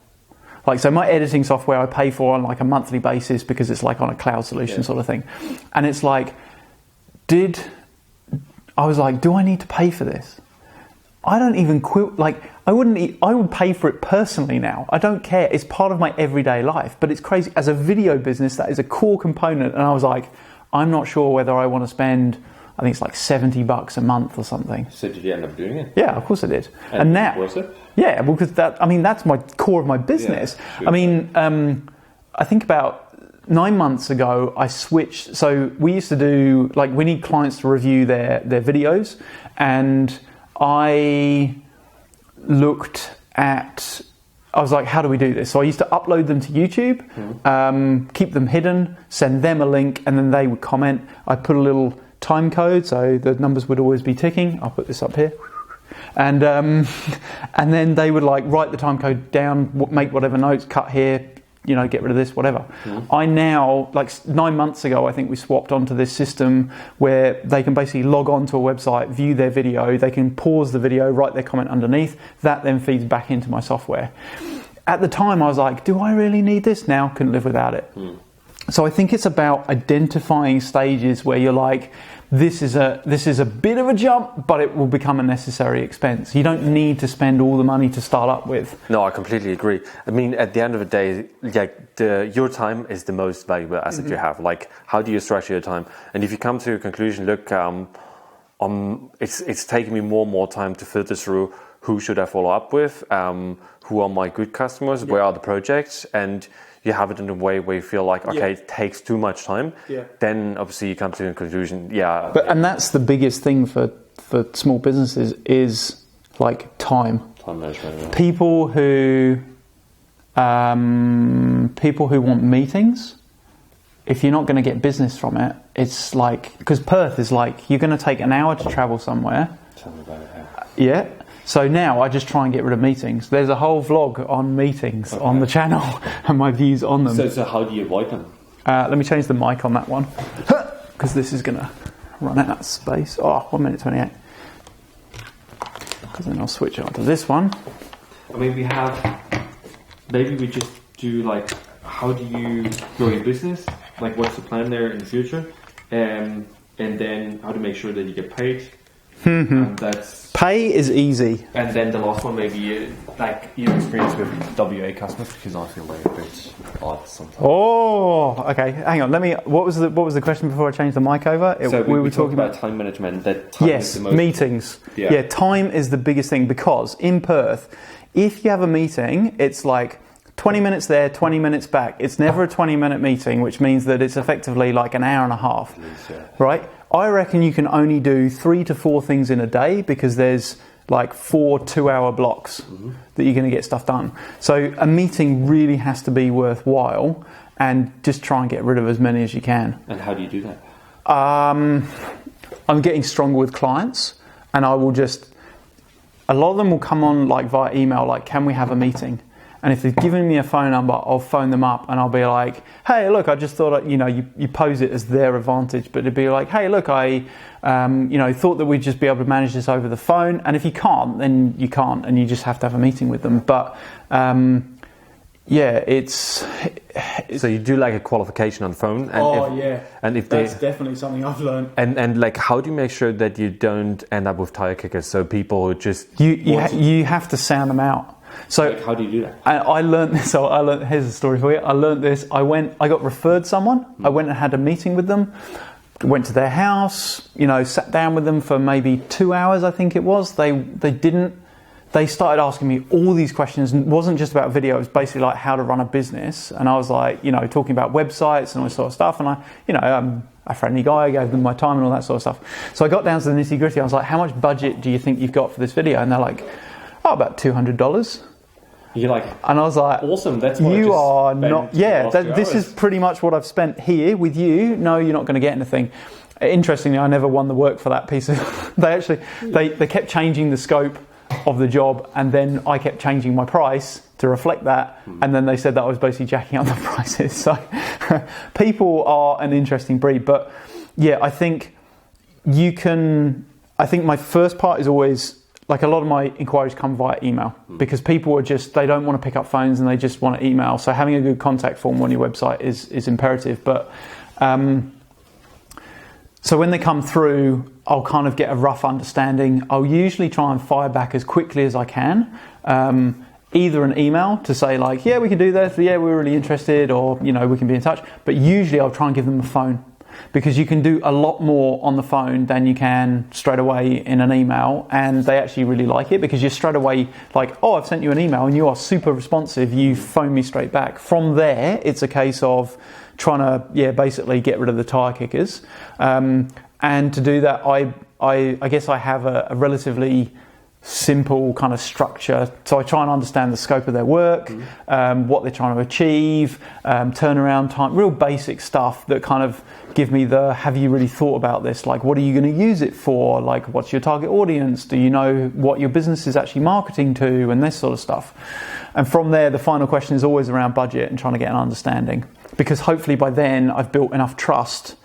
So my editing software I pay for on like a monthly basis because it's like on a cloud solution sort of thing. And it's like, I was like, do I need to pay for this? I don't even I would pay for it personally now. I don't care. It's part of my everyday life, but it's crazy. As a video business, that is a core component. And I was like, I'm not sure whether I want to spend, I think it's like $70 a month or something. So did you end up doing it? Yeah, of course I did. And now, was it? Yeah, because that's my core of my business. Yeah, I think about 9 months ago, I switched. So we used to do, we need clients to review their videos. And I was like, how do we do this? So I used to upload them to YouTube, keep them hidden, send them a link, and then they would comment. I put a little time code, so the numbers would always be ticking. I'll put this up here. And and then they would like write the time code down, make whatever notes, cut here, you know, get rid of this, whatever. I now, like 9 months ago, I think we swapped onto this system where they can basically log on to a website, view their video, they can pause the video, write their comment underneath, that then feeds back into my software. At the time I was like, do I really need this? Now couldn't live without it. So I think it's about identifying stages where you're like, this is a bit of a jump, but it will become a necessary expense. You don't need to spend all the money to start up with. No, I completely agree. I mean, at the end of the day, like your time is the most valuable asset you have. Like, how do you structure your time? And if you come to a conclusion, look, it's taking me more and more time to filter through who should I follow up with, who are my good customers, where are the projects, and you have it in a way where you feel like, okay, it takes too much time, then obviously you come to a conclusion, And that's the biggest thing for small businesses is like time. Time management. Yeah. People who want meetings, if you're not going to get business from it, it's like, because Perth is like, you're going to take an hour to travel somewhere. Tell me about it. Yeah. So now I just try and get rid of meetings. There's a whole vlog on meetings on the channel and my views on them. So how do you avoid them? Let me change the mic on that one because this is going to run out of space. 1 minute 28. Because then I'll switch it on to this one. I mean, maybe we just do like, how do you grow your business? Like, what's the plan there in the future? And then how to make sure that you get paid. And that's pay is easy. And then the last one, maybe like your experience with WA customers, because I feel like a bit odd sometimes. Oh, okay. Hang on. What was the question before I changed the mic over? So we were talking about time management. That time is the most meetings. Yeah, time is the biggest thing because in Perth, if you have a meeting, it's like 20 minutes there, 20 minutes back. It's never a 20-minute meeting, which means that it's effectively like an hour and a half, right? I reckon you can only do 3 to 4 things in a day because there's like 4 2-hour blocks that you're going to get stuff done. So a meeting really has to be worthwhile and just try and get rid of as many as you can. And how do you do that? I'm getting stronger with clients and I will just, a lot of them will come on like via email, like, can we have a meeting? And if they've given me a phone number, I'll phone them up and I'll be like, hey, look, I just thought, you pose it as their advantage, but it'd be like, hey, look, I, thought that we'd just be able to manage this over the phone. And if you can't, then you can't, and you just have to have a meeting with them. But, it's so you do like a qualification on the phone. And and if that's definitely something I've learned. And like, how do you make sure that you don't end up with tire kickers? So people just you have to sound them out. So like, how do you do that? I learned this. So here's a story for you. I learned this. I got referred someone. I went and had a meeting with them. Went to their house. Sat down with them for maybe 2 hours. I think it was. They started asking me all these questions. It wasn't just about video. It was basically like how to run a business. And I was like, talking about websites and all this sort of stuff. And I'm a friendly guy. I gave them my time and all that sort of stuff. So I got down to the nitty gritty. I was like, how much budget do you think you've got for this video? And they're like, about $200. You're like, and I was like, awesome. That's what you are not. Yeah, this is pretty much what I've spent here with you. No, you're not going to get anything. Interestingly, I never won the work for that piece of. They kept changing the scope of the job, and then I kept changing my price to reflect that, and then they said that I was basically jacking up the prices. So people are an interesting breed, but yeah, I think you can. I think my first part is always. Like a lot of my inquiries come via email because people they don't want to pick up phones and they just want to email. So having a good contact form on your website is imperative. But so when they come through, I'll kind of get a rough understanding. I'll usually try and fire back as quickly as I can. Either an email to say like, yeah, we can do this. Yeah, we're really interested, or, we can be in touch. But usually I'll try and give them a phone. Because you can do a lot more on the phone than you can straight away in an email, and they actually really like it because you're straight away like, oh, I've sent you an email and you are super responsive, you phone me straight back. From there, it's a case of trying to, basically get rid of the tire kickers. And to do that, I guess I have a relatively simple kind of structure. So I try and understand the scope of their work, what they're trying to achieve, turnaround time, real basic stuff that kind of give me the, have you really thought about this? Like, what are you going to use it for? Like, what's your target audience? Do you know what your business is actually marketing to? And this sort of stuff. And from there, the final question is always around budget and trying to get an understanding. Because hopefully by then I've built enough trust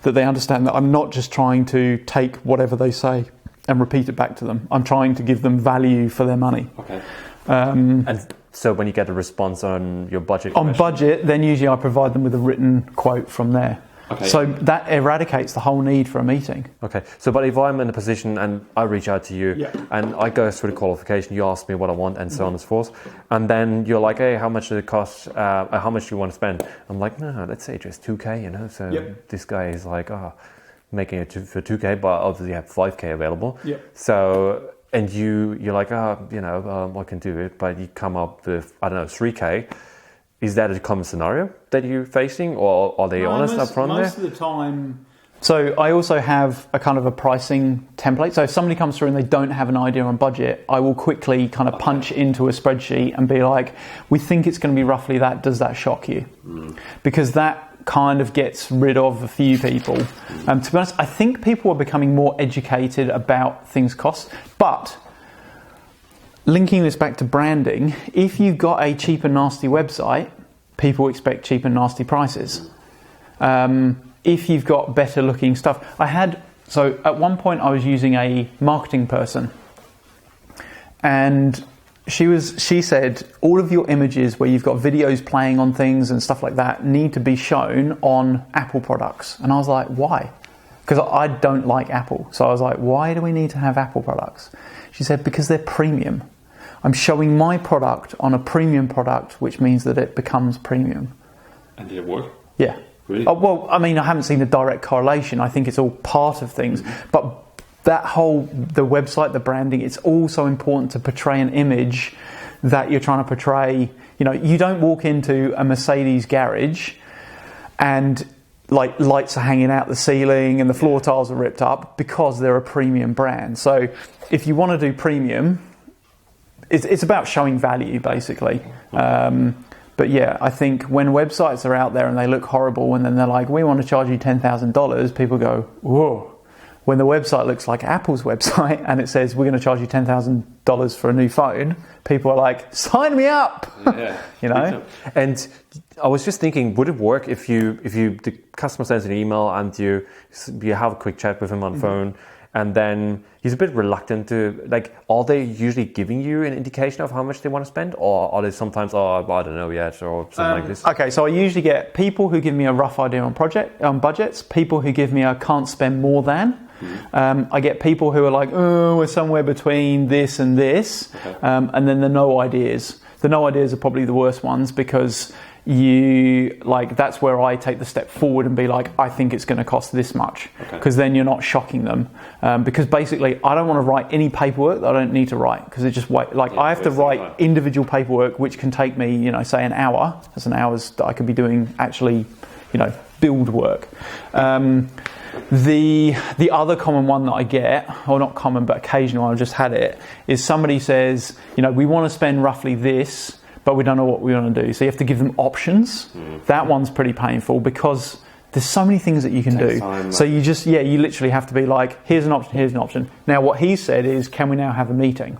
that they understand that I'm not just trying to take whatever they say and repeat it back to them. I'm trying to give them value for their money. Okay. And so when you get a response on your budget on budget, then usually I provide them with a written quote from there. Okay. So that eradicates the whole need for a meeting. Okay. So, but if I'm in a position and I reach out to you and I go through the qualification, you ask me what I want and so on and so forth, and then you're like, hey, how much does it cost? How much do you want to spend? I'm like, no, let's say just 2K, you know. So this guy is like, making it for 2K, but obviously you have 5K available. Yeah. So, and you're like, I can do it, but you come up with, I don't know, 3K. Is that a common scenario that you're facing, or are they honest up front there? Most of the time. So I also have a kind of a pricing template. So if somebody comes through and they don't have an idea on budget, I will quickly kind of punch into a spreadsheet and be like, we think it's going to be roughly that. Does that shock you? Because that kind of gets rid of a few people. To be honest, I think people are becoming more educated about things cost. But linking this back to branding, if you've got a cheap and nasty website, people expect cheap and nasty prices. If you've got better looking stuff, so at one point I was using a marketing person, and she said all of your images where you've got videos playing on things and stuff like that need to be shown on Apple products. And I was like, why? Because I don't like Apple. So I was like, why do we need to have Apple products? She said, because they're premium. I'm showing my product on a premium product, which means that it becomes premium. And did it work? Yeah. Really? Well, I mean, I haven't seen a direct correlation. I think it's all part of things. But the website, the branding, it's all so important to portray an image that you're trying to portray. You know, you don't walk into a Mercedes garage and like lights are hanging out the ceiling and the floor tiles are ripped up because they're a premium brand. So if you want to do premium, it's about showing value, basically. But yeah, I think when websites are out there and they look horrible and then they're like, we want to charge you $10,000, people go, whoa. When the website looks like Apple's website and it says we're going to charge you $10,000 for a new phone, people are like, sign me up. Yeah. You know? And I was just thinking, would it work if the customer sends an email and you have a quick chat with him on the phone, and then he's a bit reluctant to, like, are they usually giving you an indication of how much they want to spend, or are they sometimes, I don't know yet, or something like this? Okay, so I usually get people who give me a rough idea on budgets, people who give me a can't spend more than. I get people who are like, oh, we're somewhere between this and this, and then the no ideas. The no ideas are probably the worst ones, because that's where I take the step forward and be like, I think it's going to cost this much, because then you're not shocking them. Because basically, I don't want to write any paperwork that I don't need to write, because it just I have to write individual paperwork which can take me, say an hour. That's an hour's that I could be doing actually, build work. The other common one that I get, or not common but occasional, I've just had it, is somebody says, we want to spend roughly this, but we don't know what we want to do. So you have to give them options. That one's pretty painful because there's so many things that you can do. So you literally have to be like, here's an option, here's an option. Now what he said is, can we now have a meeting?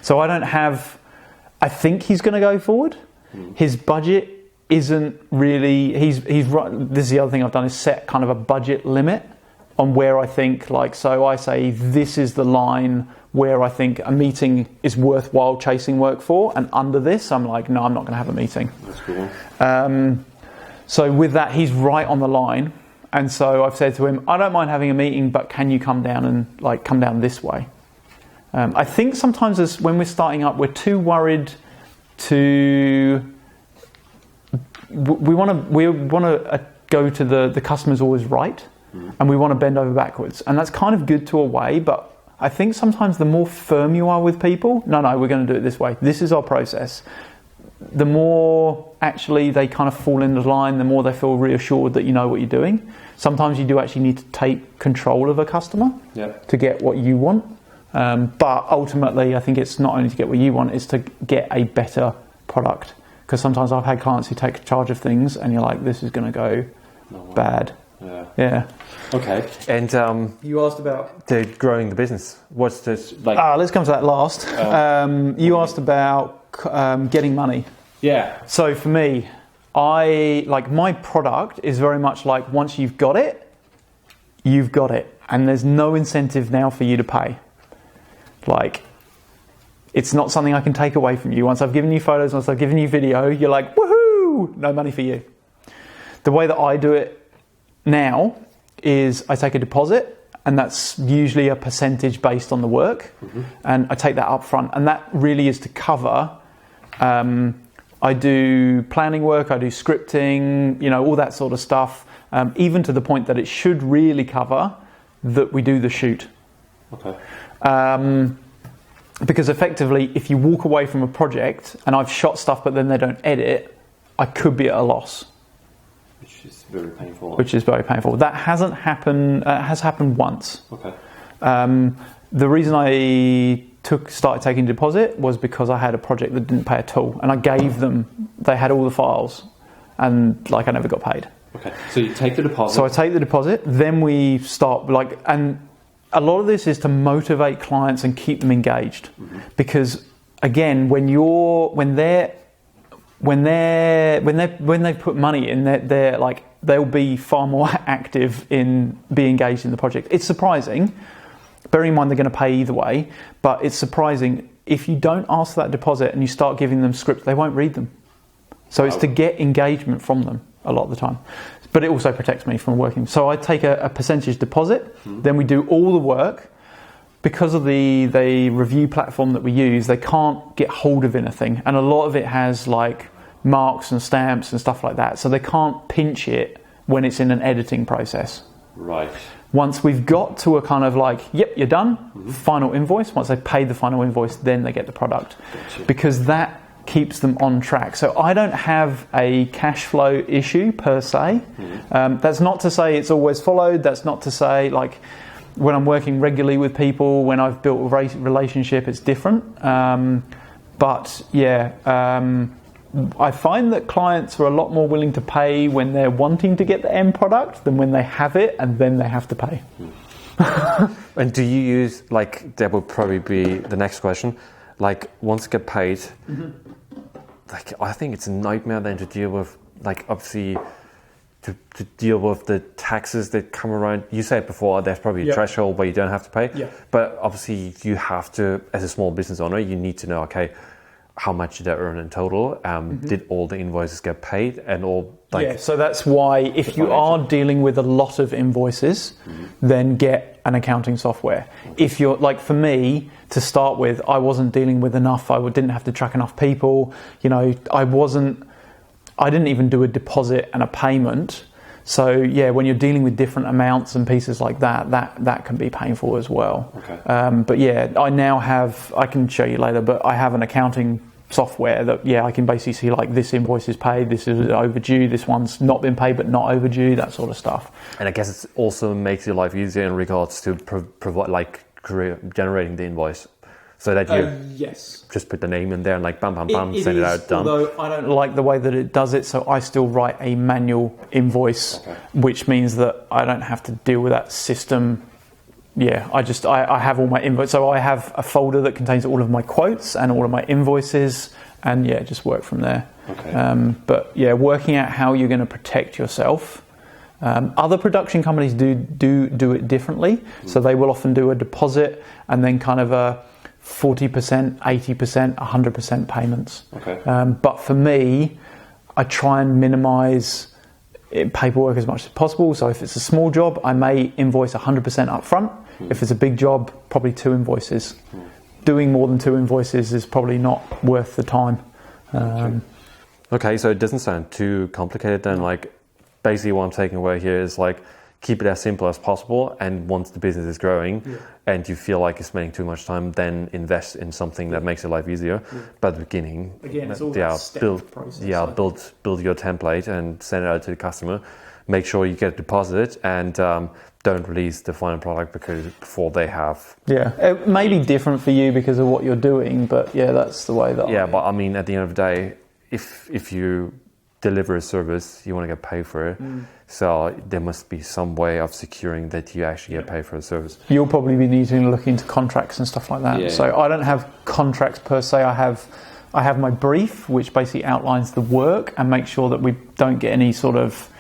So I think he's going to go forward. His budget isn't really, this is the other thing I've done, is set kind of a budget limit on where I think, so I say this is the line where I think a meeting is worthwhile chasing work for, and under this I'm like, no, I'm not going to have a meeting. That's cool. So with that, he's right on the line, and so I've said to him, I don't mind having a meeting, but can you come down this way? I think sometimes when we're starting up, we're too worried we want to go to the customer's always right, and we want to bend over backwards, and that's kind of good to a way, but I think sometimes the more firm you are with people, no, we're going to do it this way, this is our process, the more actually they kind of fall into line, the more they feel reassured that you know what you're doing. Sometimes you do actually need to take control of a customer to get what you want. But ultimately, I think it's not only to get what you want, it's to get a better product. Because sometimes I've had clients who take charge of things and you're like, this is going to go bad. Yeah. Okay. And you asked about growing the business. What's this like? Let's come to that last. You asked about getting money. Yeah. So for me, my product is very much like once you've got it, and there's no incentive now for you to pay. Like, it's not something I can take away from you. Once I've given you photos, once I've given you video, you're like, woohoo! No money for you. The way that I do it now is I take a deposit, and that's usually a percentage based on the work, and I take that up front, and that really is to cover. I do planning work, I do scripting, all that sort of stuff, even to the point that it should really cover that we do the shoot. Okay. Because effectively, if you walk away from a project and I've shot stuff but then they don't edit, I could be at a loss. Which is very painful. That hasn't happened. Has happened once. Okay. The reason I started taking deposit was because I had a project that didn't pay at all, and I gave them. They had all the files, and I never got paid. Okay. So you take the deposit. So I take the deposit. Then we start and a lot of this is to motivate clients and keep them engaged, because again, when they've put money in, they're like, they'll be far more active in being engaged in the project. It's surprising, bearing in mind they're going to pay either way, but it's surprising if you don't ask for that deposit and you start giving them scripts, they won't read them. So it's to get engagement from them a lot of the time. But it also protects me from working. So I take a percentage deposit, then we do all the work. Because of the review platform that we use, they can't get hold of anything. And a lot of it has like marks and stamps and stuff like that. So they can't pinch it when it's in an editing process. Right. Once we've got to a kind of like, yep, you're done, final invoice. Once they pay the final invoice, then they get the product. Gotcha. Because that keeps them on track. So I don't have a cash flow issue per se. That's not to say it's always followed. That's not to say like when I'm working regularly with people, when I've built a relationship, it's different. But yeah, I find that clients are a lot more willing to pay when they're wanting to get the end product than when they have it and then they have to pay. And do you use, that would probably be the next question, once you get paid, I think it's a nightmare then to deal with, obviously, to deal with the taxes that come around. You said before, there's probably a threshold where you don't have to pay. Yeah. But obviously, you have to, as a small business owner, you need to know, okay, how much did I earn in total? Did all the invoices get paid? And all so that's why if you are dealing with a lot of invoices, then get an accounting software. If you're for me, to start with, I wasn't dealing with enough. I didn't have to track enough people. I didn't even do a deposit and a payment. So yeah, when you're dealing with different amounts and pieces like that can be painful as well. Okay. But yeah, I can show you later, but I have an accounting software that I can basically see this invoice is paid, this is overdue, this one's not been paid but not overdue, that sort of stuff. And I guess it also makes your life easier in regards to provide generating the invoice. So that you just put the name in there and bam, bam, bam, send it out, done. Although I don't like the way that it does it, so I still write a manual invoice, which means that I don't have to deal with that system. Yeah, I have all my invoices. So I have a folder that contains all of my quotes and all of my invoices, and just work from there. Okay. But yeah, working out how you're going to protect yourself. Other production companies do it differently. So they will often do a deposit and then kind of a 40%, 80%, 100% payments. Okay. But for me, I try and minimise paperwork as much as possible. So if it's a small job, I may invoice 100% up front. If it's a big job, probably 2 invoices. Doing more than 2 invoices is probably not worth the time. Okay, so it doesn't sound too complicated then. Basically what I'm taking away here is keep it as simple as possible. And once the business is growing and you feel like you're spending too much time, then invest in something that makes your life easier. But at the beginning, again, it's all that step process. Build your template and send it out to the customer. Make sure you get a deposit and don't release the final product before they have. Yeah, it may be different for you because of what you're doing, but that's the way that. Yeah, but I mean, at the end of the day, if you deliver a service, you want to get paid for it. So there must be some way of securing that you actually get paid for the service. You'll probably be needing to look into contracts and stuff like that. Yeah. So I don't have contracts per se. I have my brief, which basically outlines the work and makes sure that we don't get any sort of.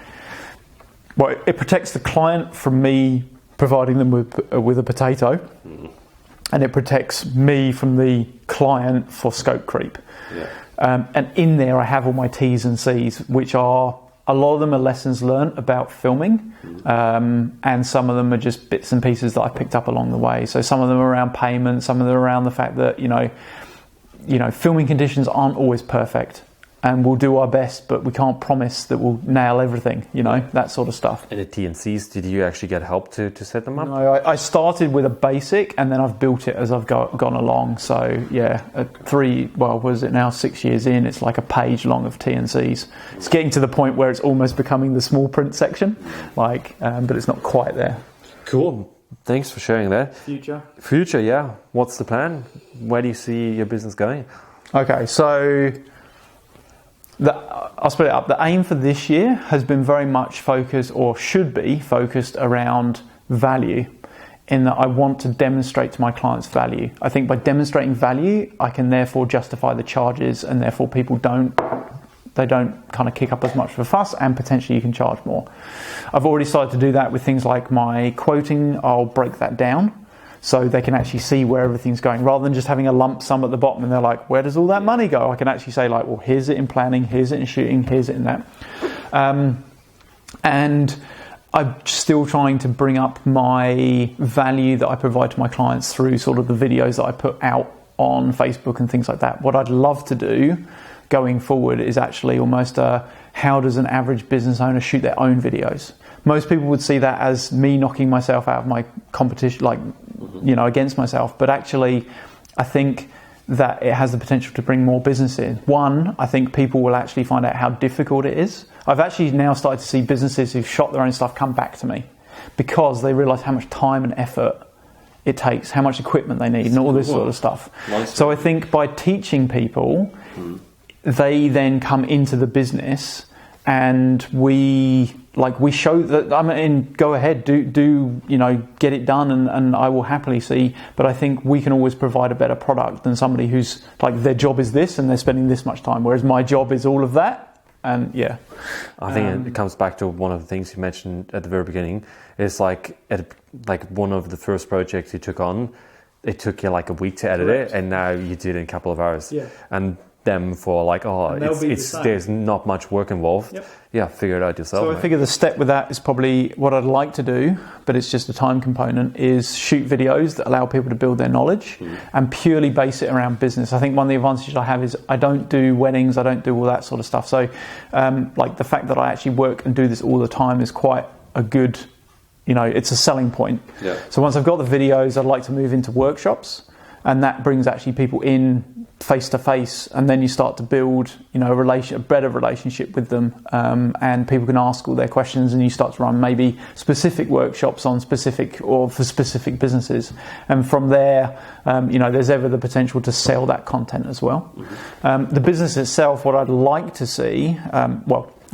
Well, it protects the client from me providing them with a potato, and it protects me from the client for scope creep. Yeah. And in there, I have all my T's and C's, which are a lot of them are lessons learned about filming, and some of them are just bits and pieces that I picked up along the way. So some of them are around payment, some of them are around the fact that filming conditions aren't always perfect. And we'll do our best, but we can't promise that we'll nail everything, that sort of stuff. And the T&Cs, did you actually get help to set them up? No, I started with a basic, and then I've built it as I've gone along. So, was it now 6 years in, it's like a page long of T&Cs. It's getting to the point where it's almost becoming the small print section, but it's not quite there. Cool. Thanks for sharing that. Future, yeah. What's the plan? Where do you see your business going? Okay, so... I'll split it up. The aim for this year has been very much focused, or should be focused, around value, in that I want to demonstrate to my clients value. I think by demonstrating value, I can therefore justify the charges, and therefore people don't kind of kick up as much of a fuss, and potentially you can charge more. I've already started to do that with things like my quoting. I'll break that down so they can actually see where everything's going, rather than just having a lump sum at the bottom and they're like, where does all that money go? I can actually say like, well, here's it in planning, here's it in shooting, here's it in that. And I'm still trying to bring up my value that I provide to my clients through sort of the videos that I put out on Facebook and things like that. What I'd love to do going forward is actually almost how does an average business owner shoot their own videos? Most people would see that as me knocking myself out of my competition, against myself. But actually, I think that it has the potential to bring more business in. One, I think people will actually find out how difficult it is. I've actually now started to see businesses who've shot their own stuff come back to me because they realise how much time and effort it takes, how much equipment they need, and all this sort of stuff. So I think by teaching people, they then come into the business, and we show that, go ahead, do get it done, and I will happily see. But I think we can always provide a better product than somebody who's like, their job is this and they're spending this much time, whereas my job is all of that. And I think it comes back to one of the things you mentioned at the very beginning. It's like one of the first projects you took on, it took you like a week to edit it, and now you do it in a couple of hours. Yeah. And them for like, there's not much work involved. Yep. Figure it out yourself. So I figure the step with that is probably what I'd like to do, but it's just a time component, is shoot videos that allow people to build their knowledge and purely base it around business. I think one of the advantages I have is I don't do weddings, I don't do all that sort of stuff. So the fact that I actually work and do this all the time is quite a good, it's a selling point. Yeah. So once I've got the videos, I'd like to move into workshops, and that brings actually people in face to face, and then you start to build a better relationship with them, and people can ask all their questions, and you start to run maybe specific workshops on specific or for specific businesses, and from there there's ever the potential to sell that content as well. The business itself, what I'd like to see,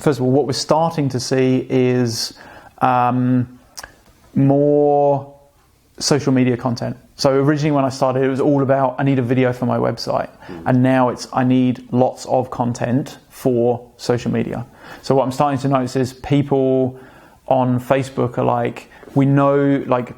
first of all, what we're starting to see is more social media content. So originally when I started, it was all about, I need a video for my website. And now it's, I need lots of content for social media. So what I'm starting to notice is people on Facebook are like, we know, like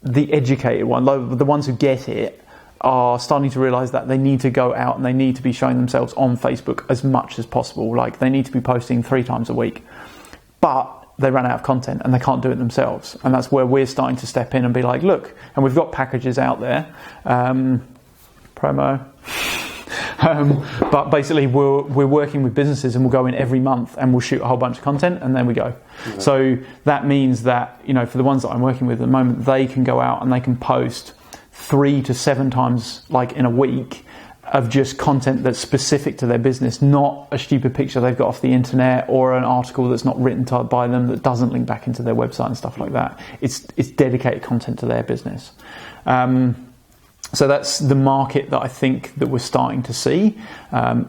the educated one, the ones who get it, are starting to realise that they need to go out and they need to be showing themselves on Facebook as much as possible. Like they need to be posting 3 times a week. But they run out of content and they can't do it themselves, and that's where we're starting to step in and be like, look, and we've got packages out there, promo, But basically, we're working with businesses, and we'll go in every month, and we'll shoot a whole bunch of content, and then we go. Okay. So that means that, you know, for the ones that I'm working with at the moment, they can go out and they can post 3 to 7 times, like in a week, of just content that's specific to their business, not a stupid picture they've got off the internet or an article that's not written by them that doesn't link back into their website and stuff like that. It's dedicated content to their business. So that's the market that I think that we're starting to see,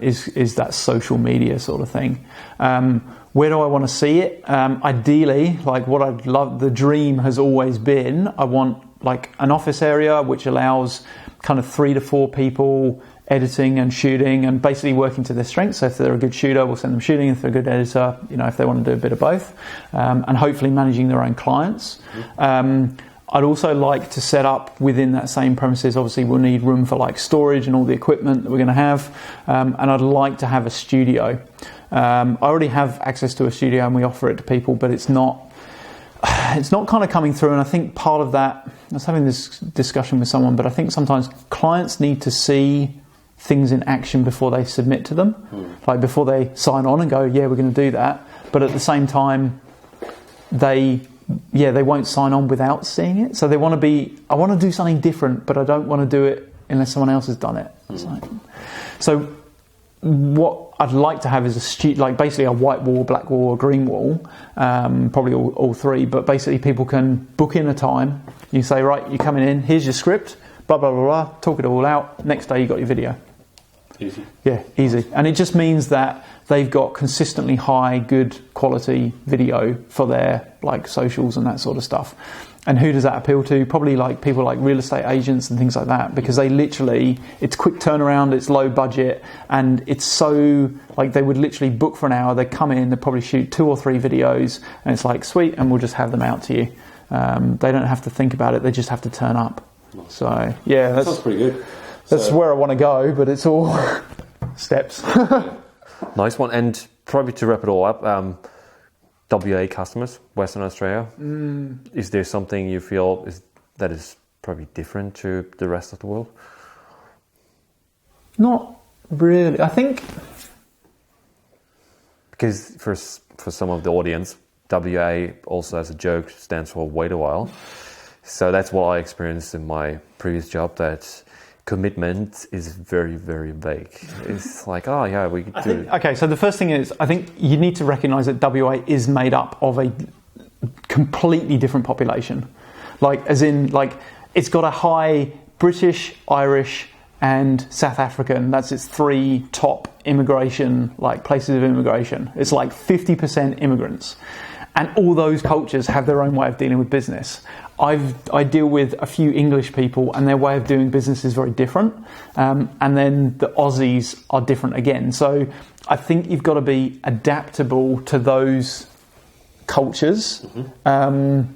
is that social media sort of thing. Where do I want to see it? Ideally, like what I'd love, the dream has always been, I want like an office area which allows kind of 3 to 4 people editing and shooting and basically working to their strengths. So if they're a good shooter, we'll send them shooting. If they're a good editor, you know, if they want to do a bit of both, and hopefully managing their own clients. I'd also like to set up within that same premises. Obviously, we'll need room for like storage and all the equipment that we're going to have. And I'd like to have a studio. I already have access to a studio and we offer it to people, but it's not kind of coming through. And I think part of that, I was having this discussion with someone, but I think sometimes clients need to see things in action before they submit to them, like before they sign on and go, yeah, we're going to do that. But at the same time, they won't sign on without seeing it. So they want to be, I want to do something different, but I don't want to do it unless someone else has done it. So what I'd like to have is like basically a white wall, black wall, or green wall, probably all 3. But basically, people can book in a time. You say, right, you're coming in. Here's your script. Blah blah blah blah. Talk it all out. Next day, you got your video. Easy. Yeah, easy. And it just means that they've got consistently high, good quality video for their like socials and that sort of stuff. And who does that appeal to? Probably like people like real estate agents and things like that, because they literally, it's quick turnaround, it's low budget, and it's so like they would literally book for an hour, they come in, they probably shoot 2 or 3 videos, and it's like sweet, and we'll just have them out to you. They don't have to think about it, they just have to turn up. So yeah, that sounds pretty good. That's where I want to go, but it's all steps. Nice one. And probably to wrap it all up, WA customers, Western Australia, is there something you feel that is probably different to the rest of the world? Not really. I think because for some of the audience, WA also as a joke stands for wait a while. So that's what I experienced in my previous job, that commitment is very, very vague. It's like, oh yeah, we could do it. Okay, so the first thing is, I think you need to recognise that WA is made up of a completely different population. Like, as in, like, it's got a high British, Irish, and South African. That's its 3 top immigration, like, places of immigration. It's like 50% immigrants. And all those cultures have their own way of dealing with business. I deal with a few English people, and their way of doing business is very different. And then the Aussies are different again. So I think you've got to be adaptable to those cultures. And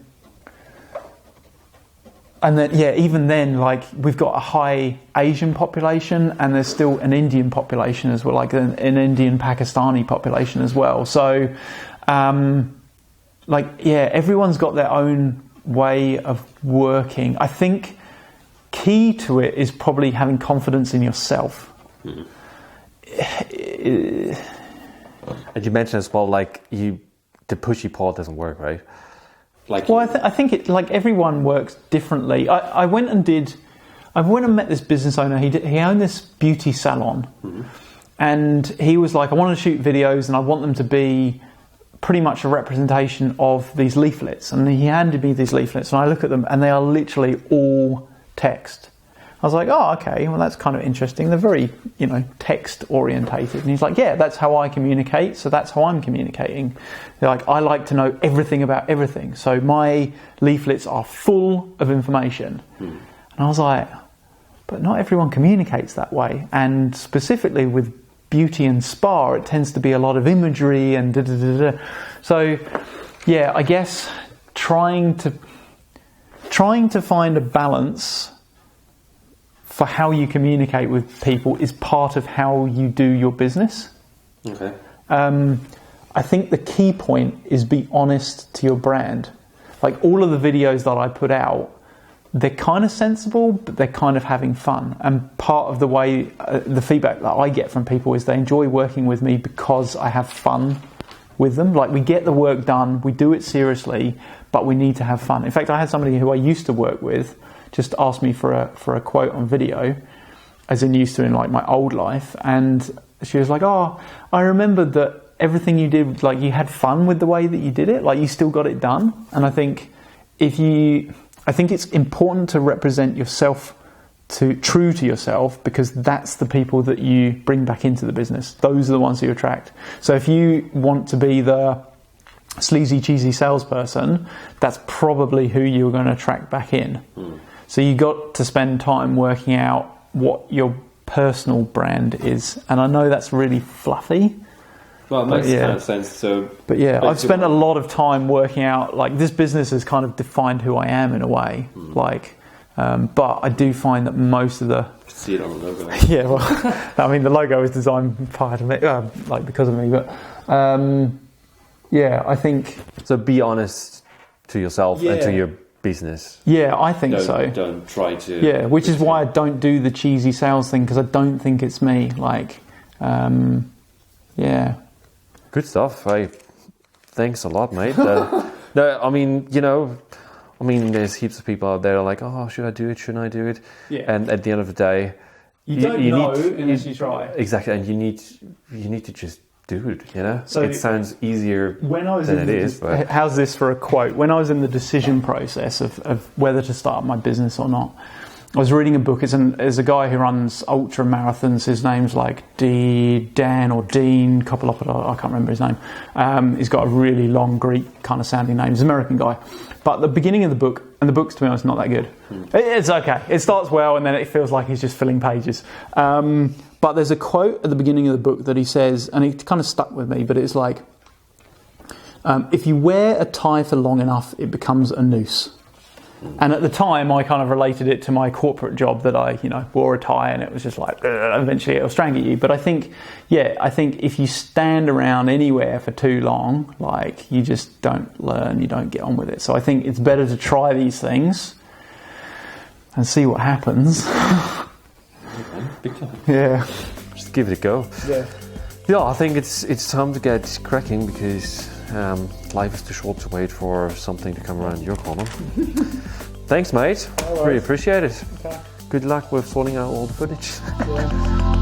then, yeah, even then, like, we've got a high Asian population, and there's still an Indian population as well, like an Indian Pakistani population as well. So, like, yeah, everyone's got their own way of working. I think key to it is probably having confidence in yourself. And you mentioned as well, like, the pushy part doesn't work, right? Like, well, I think it, like, everyone works differently. I went and met this business owner. He owned this beauty salon, and he was like, I want to shoot videos, and I want them to be pretty much a representation of these leaflets. And he handed me these leaflets, and I look at them, and they are literally all text. I was like, oh, okay, well, that's kind of interesting. They're very, text orientated. And he's like, yeah, that's how I communicate, so that's how I'm communicating. They're like, I like to know everything about everything, so my leaflets are full of information. And I was like, but not everyone communicates that way. And specifically with beauty and spa, it tends to be a lot of imagery and da-da-da-da. So, yeah, I guess trying to find a balance for how you communicate with people is part of how you do your business. Okay. I think the key point is be honest to your brand. Like, all of the videos that I put out, they're kind of sensible, but they're kind of having fun. And part of the way, the feedback that I get from people is they enjoy working with me because I have fun with them. Like, we get the work done, we do it seriously, but we need to have fun. In fact, I had somebody who I used to work with just ask me for a quote on video, as in used to in like my old life, and she was like, "Oh, I remembered that everything you did, like you had fun with the way that you did it, like you still got it done." And I think it's important to represent yourself, true to yourself, because that's the people that you bring back into the business. Those are the ones you attract. So if you want to be the sleazy, cheesy salesperson, that's probably who you're going to attract back in. So you got to spend time working out what your personal brand is. And I know that's really fluffy. Well, it makes kind of sense. So, but yeah, I've spent a lot of time working out, like, this business has kind of defined who I am in a way. Like, but I do find that most of the... See it on the logo. Yeah, well, I mean, the logo is designed part of it, like because of me. But yeah, I think... So be honest to yourself and to your business. Yeah, I think so. Don't try to... Yeah, which is why I don't do the cheesy sales thing, because I don't think it's me. Like, yeah. Good stuff. Thanks a lot, mate. No, I mean, there's heaps of people out there like, oh, should I do it? Shouldn't I do it? Yeah. And at the end of the day, you don't know unless you try. Exactly, and you need to just do it. So it sounds easier than it is. But how's this for a quote? When I was in the decision process of whether to start my business or not, I was reading a book. There's a guy who runs ultra marathons. His name's like Dan or Dean Kopolopoulos. I can't remember his name. He's got a really long Greek kind of sounding name. He's an American guy. But the beginning of the book, and the book's, to be honest, not that good. It's okay. It starts well, and then it feels like he's just filling pages. But there's a quote at the beginning of the book that he says, and it kind of stuck with me, but it's like, if you wear a tie for long enough, it becomes a noose. And at the time, I kind of related it to my corporate job that I, wore a tie, and it was just like, eventually it'll strangle you. But I think if you stand around anywhere for too long, like, you just don't learn, you don't get on with it. So I think it's better to try these things and see what happens. Big time. Yeah. Just give it a go. Yeah. Yeah, I think it's time to get cracking, because life is too short to wait for something to come around your corner. Thanks, mate. Really appreciate it. Okay. Good luck with sorting out all the footage. Yeah.